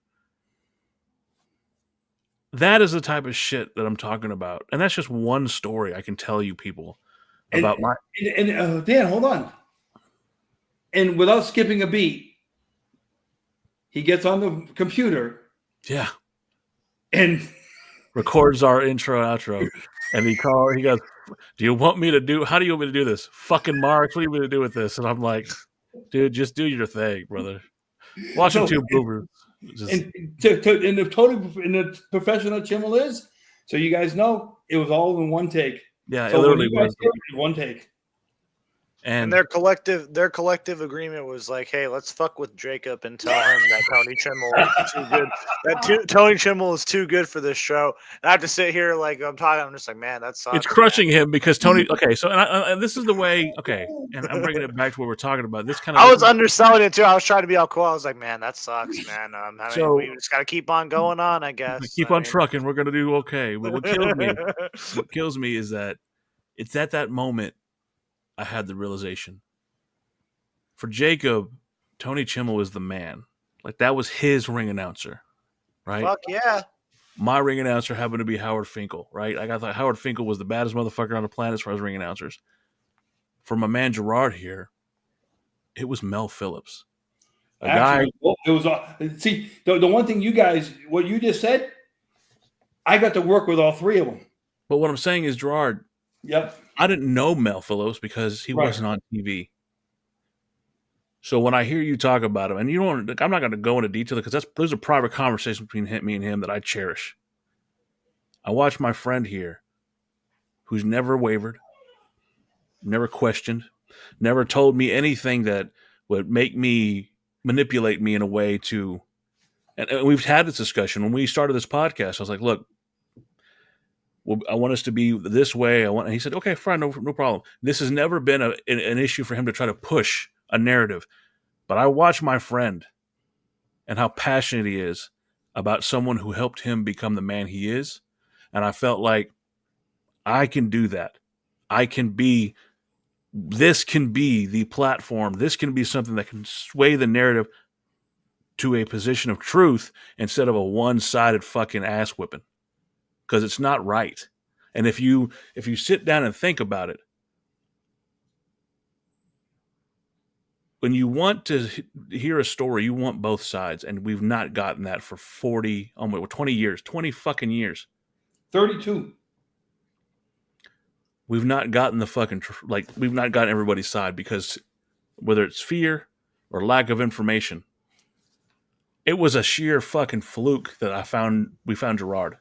That is the type of shit that I'm talking about. And that's just one story I can tell you people about Dan, hold on. And without skipping a beat, he gets on the computer. Yeah. And records our intro and outro. And he goes, do you want me to do, how do you want me to do this? Fucking Marks, what do you want me to do with this? And I'm like, dude, just do your thing, brother. Watching two boomers. And the professional Chimmel is, so you guys know, it was all in one take. Yeah, so it literally was one take. And their collective agreement was like, hey, let's fuck with Jacob and tell him that Tony Chimmel is too good. Tony Chimmel is too good for this show. And I have to sit here like I'm talking. I'm just like, man, that sucks. It's crushing him because Tony. Okay, so and this is the way. Okay, and I'm bringing it back to what we're talking about. This kind of. I was underselling it too. I was trying to be all cool. I was like, man, that sucks, man. We just got to keep on going on, I guess. Keep on trucking. We're gonna do okay. But what kills me is that it's at that moment I had the realization. For Jacob, Tony Chimmel was the man. Like, that was his ring announcer, right? Fuck yeah. My ring announcer happened to be Howard Finkel, right? I thought Howard Finkel was the baddest motherfucker on the planet as far as ring announcers. For my man Gerard here, it was Mel Phillips. It was see, the one thing you guys, what you just said, I got to work with all three of them. But what I'm saying is, Gerard, yep. I didn't know Mel Phillips because he wasn't on TV. So when I hear you talk about him, and I'm not going to go into detail because there's a private conversation between me and him that I cherish. I watch my friend here, who's never wavered, never questioned, never told me anything that would make me manipulate me in a way to. And we've had this discussion when we started this podcast. I was like, look. Well, I want us to be this way. And he said, okay, fine, no problem. This has never been an issue for him to try to push a narrative. But I watch my friend and how passionate he is about someone who helped him become the man he is. And I felt like I can do that. This can be the platform. This can be something that can sway the narrative to a position of truth instead of a one-sided fucking ass whipping. Because it's not right. And if you sit down and think about it, when you want to hear a story, you want both sides, and we've not gotten that for 20 years, 20 fucking years. 32. We've not gotten we've not gotten everybody's side because whether it's fear or lack of information, it was a sheer fucking fluke that we found Gerard.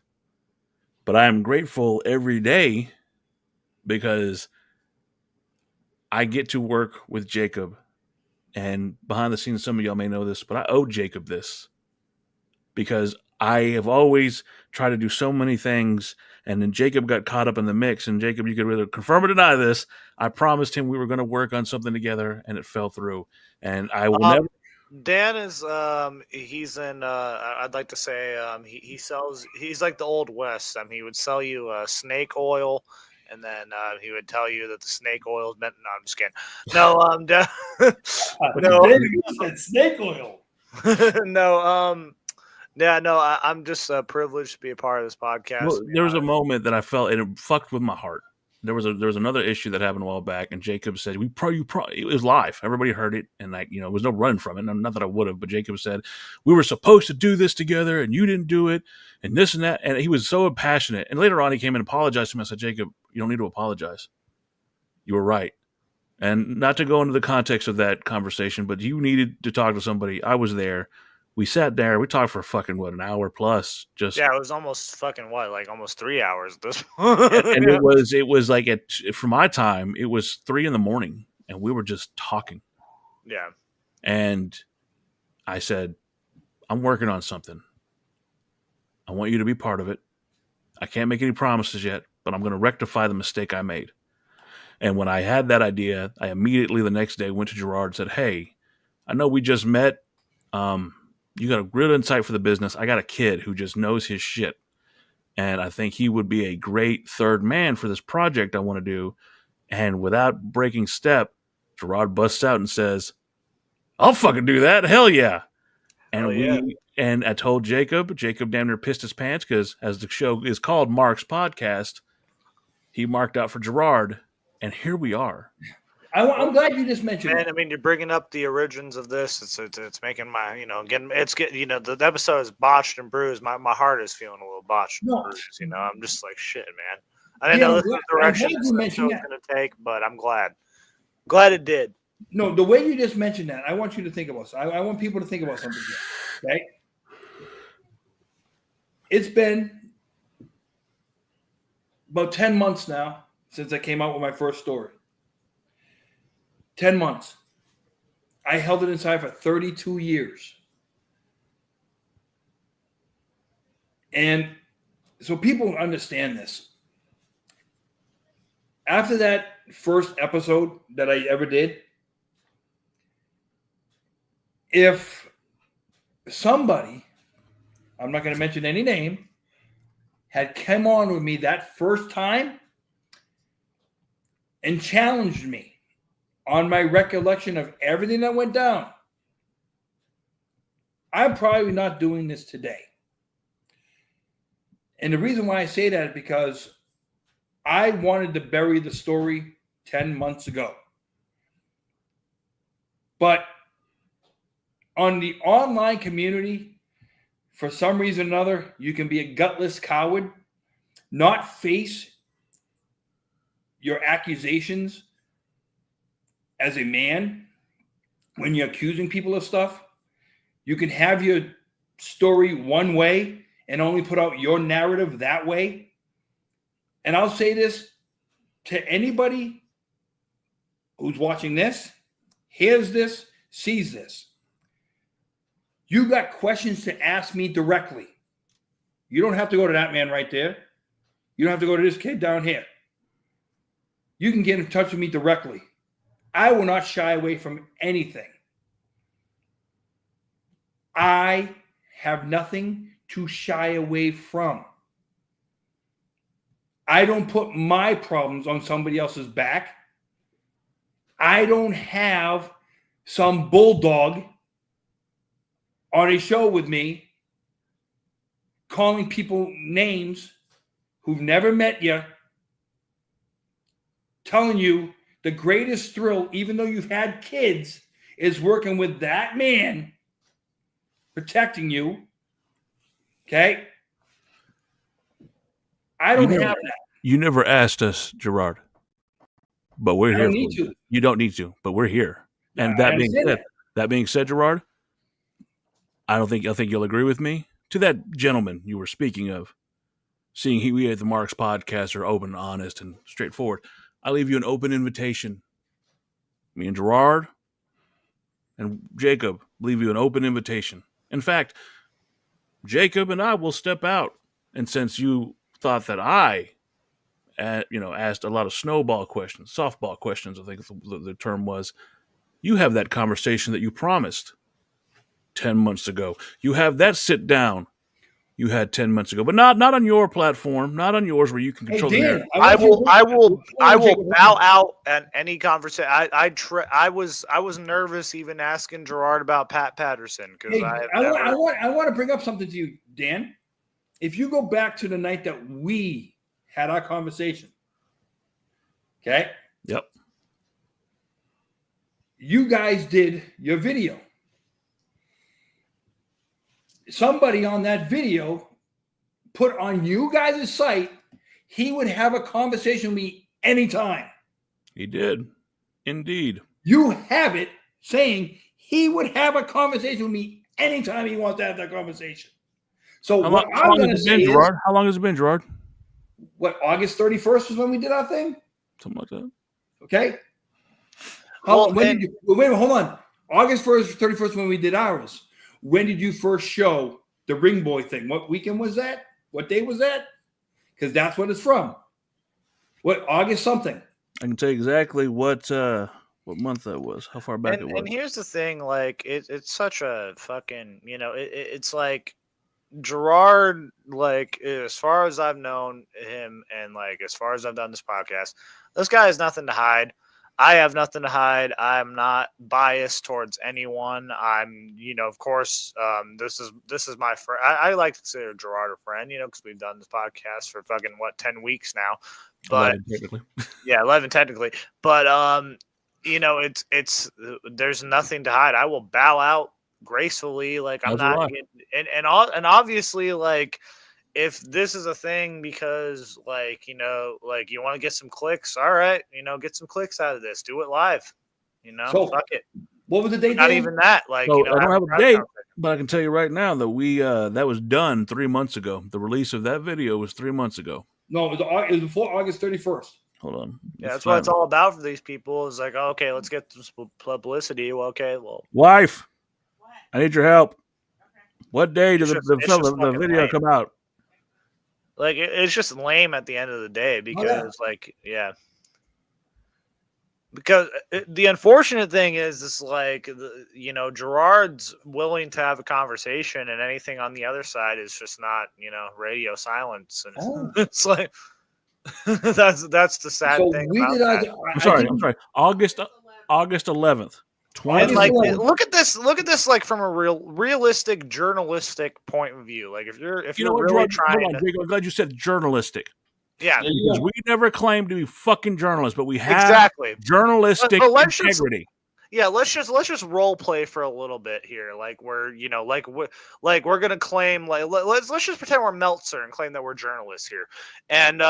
But I am grateful every day because I get to work with Jacob. And behind the scenes, some of y'all may know this, but I owe Jacob this because I have always tried to do so many things. And then Jacob got caught up in the mix. And Jacob, you could either confirm or deny this. I promised him we were going to work on something together, and it fell through. And I will never. Dan is he's in I'd like to say he sells, he's like the old west. He would sell you snake oil, and then he would tell you that the snake oil is meant. No, I'm just kidding. No, No, said snake oil. No, yeah, no, I'm just privileged to be a part of this podcast. Well, there was a moment that I felt, and it fucked with my heart. There was another issue that happened a while back, and Jacob said, it was live. Everybody heard it, and there was no running from it. Not that I would have, but Jacob said, we were supposed to do this together, and you didn't do it, and this and that. And he was so passionate. And later on, he came and apologized to me. I said, Jacob, you don't need to apologize. You were right. And not to go into the context of that conversation, but you needed to talk to somebody. I was there. We sat there. We talked for fucking an hour plus. Just yeah, it was almost fucking almost 3 hours at this point. And it was like for my time, it was 3 a.m, and we were just talking. Yeah. And I said, I'm working on something. I want you to be part of it. I can't make any promises yet, but I'm going to rectify the mistake I made. And when I had that idea, I immediately the next day went to Gerard and said, hey, I know we just met. You got a real insight for the business. I got a kid who just knows his shit. And I think he would be a great third man for this project I want to do. And without breaking step, Gerard busts out and says, I'll fucking do that. Hell yeah. And I told Jacob damn near pissed his pants because as the show is called Mark's Podcast, he marked out for Gerard. And here we are. I'm glad you just mentioned that. I mean, you're bringing up the origins of this. It's making my, the episode is botched and bruised. My heart is feeling a little botched and bruised. I'm just like, shit, man. I didn't know this is the direction this show was going to take, but I'm glad. Glad it did. No, the way you just mentioned that, I want you to think about something. I want people to think about something here, okay? It's been about 10 months now since I came out with my first story. 10 months. I held it inside for 32 years. And so people understand this. After that first episode that I ever did, if somebody, I'm not going to mention any name, had come on with me that first time and challenged me on my recollection of everything that went down, I'm probably not doing this today. And the reason why I say that is because I wanted to bury the story 10 months ago. But on the online community, for some reason or another, you can be a gutless coward, not face your accusations as a man when you're accusing people of stuff. You can have your story one way and only put out your narrative that way. And I'll say this to anybody who's watching this, hears this, sees this. You got questions to ask me directly. You don't have to go to that man right there. You don't have to go to this kid down here. You can get in touch with me directly. I will not shy away from anything. I have nothing to shy away from. I don't put my problems on somebody else's back. I don't have some bulldog on a show with me calling people names who've never met you, telling you the greatest thrill, even though you've had kids, is working with that man, protecting you. Okay? I don't have that. You never asked us, Gerard, but we're I here. don't need to. You don't need to, but we're here. And I that being said, Gerard, I think you'll agree with me. To that gentleman you were speaking of, seeing we at the Marks podcast are open, honest, and straightforward, I leave you an open invitation. Me and Gerard and Jacob leave you an open invitation. In fact, Jacob and I will step out, and since you thought that I asked a lot of snowball questions, softball questions, I think the term was, you have that conversation that you promised 10 months ago. You have that sit down you had 10 months ago, but not on your platform, not on yours where you can control the narrative. I will bow out at any conversation. I was nervous even asking Gerard about Pat Patterson because I want to bring up something to you, Dan. If you go back to the night that we had our conversation, okay? Yep. You guys did your video. Somebody on that video put on you guys' site, he would have a conversation with me anytime. He did. Indeed. You have it saying he would have a conversation with me anytime he wants to have that conversation. So how long has it been, Gerard? What, August 31st was when we did our thing? Something like that. Okay. Hold on. August 1st, 31st when we did ours. When did you first show the Ring Boy thing? What weekend was that? What day was that? Because that's what it's from. What, August something? I can tell you exactly what month that was, how far back it was. And here's the thing, like, it's such a fucking, it's like Gerard, like, as far as I've known him and, like, as far as I've done this podcast, this guy has nothing to hide. I have nothing to hide. I'm not biased towards anyone. I'm, of course, this is my friend. I like to consider Gerard a friend, because we've done this podcast for fucking 10 weeks now. But 11 technically. Yeah, 11 technically. But it's there's nothing to hide. I will bow out gracefully. Like I'm not, and obviously, like, if this is a thing because, like, you want to get some clicks, all right, get some clicks out of this. Do it live, So, fuck it. What was the date? Not even that. Like, I don't have a date, but I can tell you right now that we that was done 3 months ago. The release of that video was 3 months ago. No, it was before August 31st. Hold on. Yeah, that's what it's all about for these people. Is like, okay, let's get some publicity. Well, okay, wife, I need your help. Okay. What day did the video lame. come out? Like, it's just lame at the end of the day because, because the unfortunate thing is like, Gerard's willing to have a conversation, and anything on the other side is just not, radio silence, and it's like that's the sad thing. I'm sorry. August 11th. And like, look at this like from a realistic journalistic point of view. Like, if you're really trying to, I'm glad you said journalistic. Yeah, because we never claimed to be fucking journalists, but we have journalistic integrity. Let's just role play for a little bit here. Like, we're we're gonna claim, like, let's just pretend we're Meltzer and claim that we're journalists here, and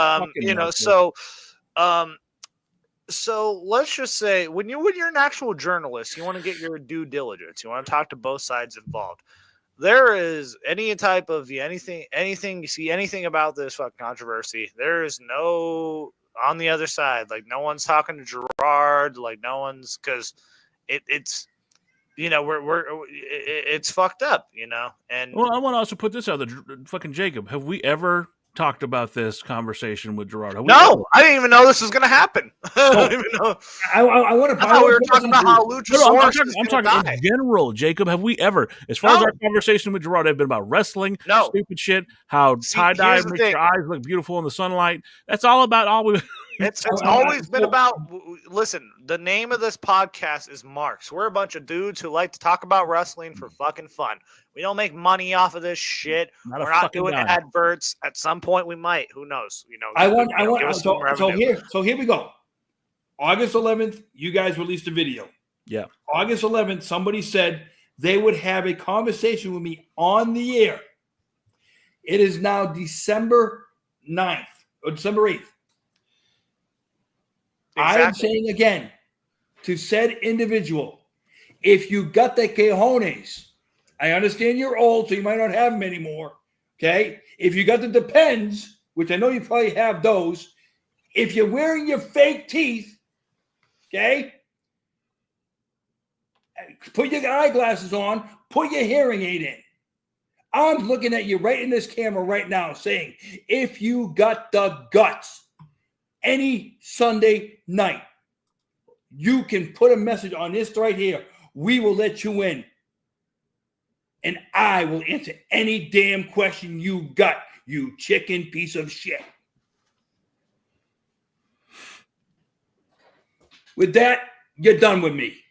So let's just say when you're an actual journalist, you want to get your due diligence. You want to talk to both sides involved. There is any type of anything you see anything about this fucking controversy. There is no on the other side. Like, no one's talking to Gerard. Like, no one's, because it's it's fucked up. And well, I want to also put this out there. Fucking Jacob, have we ever talked about this conversation with Gerard? No, I didn't even know this was going to happen. I don't even know. I want to. I thought we were talking about how Luchasaurus. I'm talking in general, Jacob. Have we ever, as far as our conversation with Gerard, have been about wrestling, stupid shit, how tie-dye makes your eyes look beautiful in the sunlight? That's all about all we. It's always been about. Listen, the name of this podcast is Marks. We're a bunch of dudes who like to talk about wrestling for fucking fun. We don't make money off of this shit. We're not doing adverts. At some point, we might. Who knows? So here we go. August 11th, you guys released a video. Yeah. August 11th, somebody said they would have a conversation with me on the air. It is now December 9th or December 8th. I am saying again to said individual, if you got the cojones, I understand you're old, so you might not have them anymore. Okay. If you got the depends, which I know you probably have those, if you're wearing your fake teeth, okay, put your eyeglasses on, put your hearing aid in. I'm looking at you right in this camera right now saying, if you got the guts, any Sunday night, you can put a message on this right here. We will let you in. And I will answer any damn question you got, you chicken piece of shit. With that, you're done with me.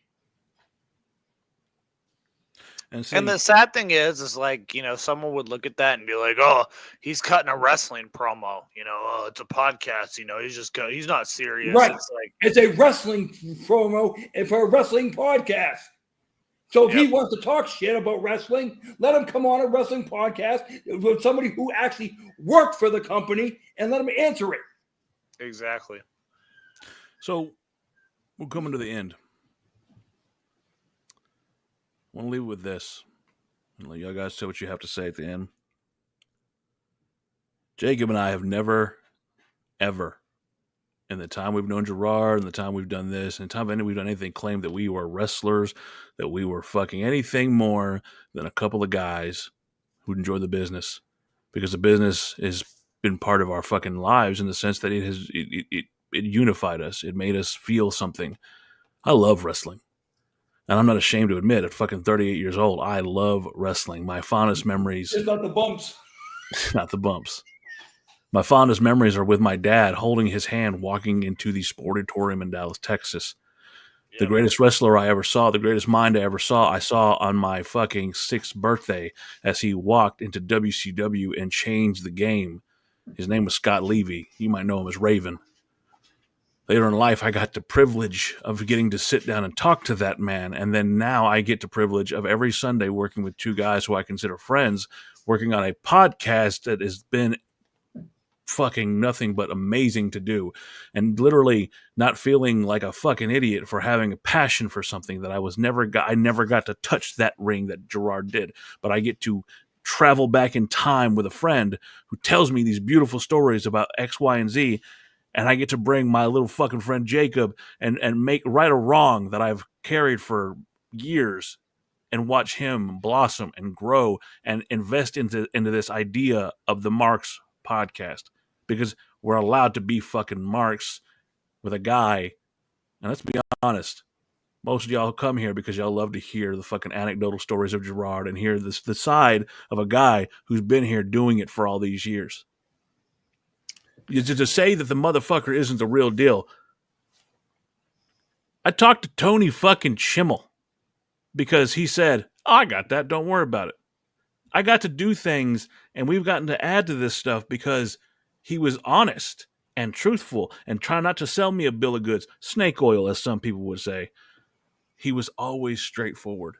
And the sad thing is like, someone would look at that and be like, oh, he's cutting a wrestling promo. Oh, it's a podcast. He's not serious. Right. It's a wrestling promo for a wrestling podcast. So if he wants to talk shit about wrestling, let him come on a wrestling podcast with somebody who actually worked for the company and let him answer it. Exactly. So we're coming to the end. I want to leave it with this. I'll let y'all guys say what you have to say at the end. Jacob and I have never, ever, in the time we've known Gerard, and the time we've done this, and the time we've done anything, claimed that we were wrestlers, that we were fucking anything more than a couple of guys who enjoy the business. Because the business has been part of our fucking lives in the sense that it unified us. It made us feel something. I love wrestling. And I'm not ashamed to admit, at fucking 38 years old, I love wrestling. My fondest memories... It's not the bumps. Not the bumps. My fondest memories are with my dad holding his hand walking into the Sportatorium in Dallas, Texas. Yep. The greatest wrestler I ever saw, the greatest mind I ever saw, I saw on my fucking 6th birthday as he walked into WCW and changed the game. His name was Scott Levy. You might know him as Raven. Later in life, I got the privilege of getting to sit down and talk to that man. And then now I get the privilege of every Sunday working with two guys who I consider friends, working on a podcast that has been fucking nothing but amazing to do. And literally not feeling like a fucking idiot for having a passion for something that I never got to touch that ring that Gerard did. But I get to travel back in time with a friend who tells me these beautiful stories about X, Y, and Z. And I get to bring my little fucking friend Jacob and make right or wrong that I've carried for years and watch him blossom and grow and invest into this idea of the Marks podcast. Because we're allowed to be fucking Marks with a guy. And let's be honest, most of y'all come here because y'all love to hear the fucking anecdotal stories of Gerard and hear the side of a guy who's been here doing it for all these years. To say that the motherfucker isn't the real deal. I talked to Tony fucking Chimmel because he said, I got that, don't worry about it. I got to do things, and we've gotten to add to this stuff because he was honest and truthful and trying not to sell me a bill of goods, snake oil, as some people would say. He was always straightforward.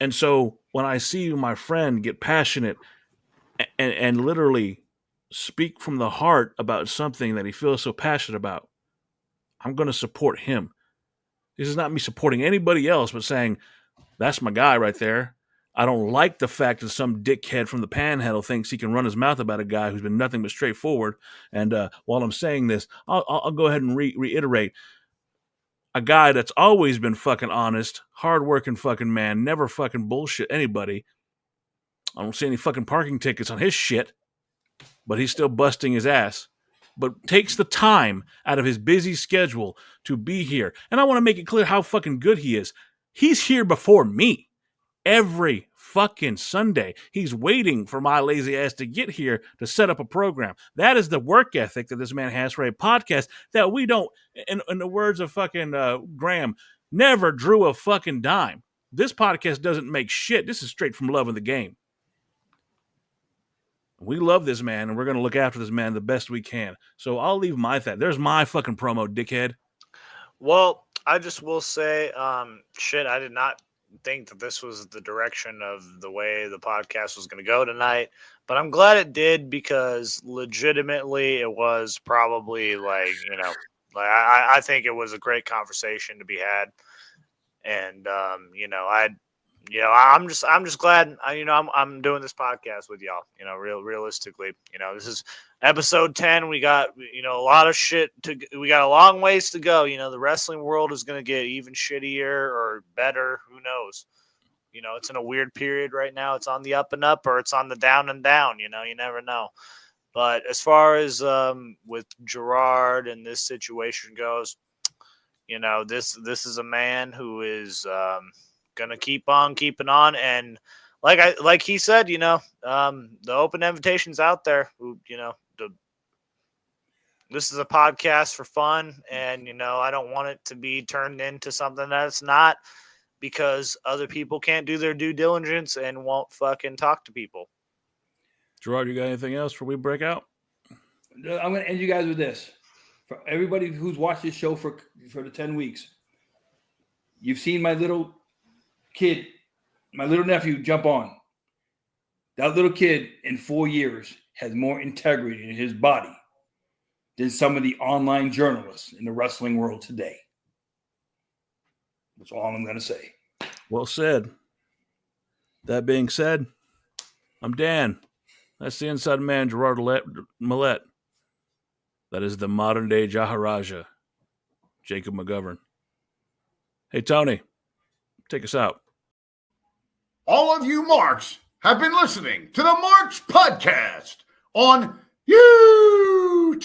And so when I see my friend get passionate and literally speak from the heart about something that he feels so passionate about, I'm going to support him. This is not me supporting anybody else, but saying, that's my guy right there. I don't like the fact that some dickhead from the Panhandle thinks he can run his mouth about a guy who's been nothing but straightforward. And while I'm saying this, I'll go ahead and reiterate. A guy that's always been fucking honest, hardworking fucking man, never fucking bullshit anybody. I don't see any fucking parking tickets on his shit, but he's still busting his ass. But takes the time out of his busy schedule to be here. And I want to make it clear how fucking good he is. He's here before me. Every fucking Sunday. He's waiting for my lazy ass to get here to set up a program. That is the work ethic that this man has for a podcast that we don't, in the words of fucking Graham, never drew a fucking dime. This podcast doesn't make shit. This is straight from loving the game. We love this man, and we're going to look after this man the best we can. So I'll leave my thought. There's my fucking promo, dickhead. Well, I just will say, shit, I did not think that this was the direction of the way the podcast was going to go tonight, but I'm glad it did, because legitimately it was probably like, like I think it was a great conversation to be had. And, I'm just glad, I'm doing this podcast with y'all, realistically, this is episode 10. We got, a lot of shit we got a long ways to go. The wrestling world is going to get even shittier or better. Who knows? It's in a weird period right now. It's on the up and up, or it's on the down and down, you never know. But as far as, with Gerard and this situation goes, this is a man who is, gonna keep on keeping on, and like he said, the open invitation's out there. This is a podcast for fun, and I don't want it to be turned into something that it's not, because other people can't do their due diligence and won't fucking talk to people. Gerard, you got anything else before we break out? I'm going to end you guys with this. For everybody who's watched this show for the 10 weeks, you've seen my little kid, my little nephew jump on. That little kid in 4 years has more integrity in his body than some of the online journalists in the wrestling world today. That's all I'm going to say. Well said. That being said, I'm Dan. That's the inside man, Gerard Millette. That is the modern day Jaharaja, Jacob McGovern. Hey, Tony, take us out. All of you Marks have been listening to the Marks Podcast on YouTube.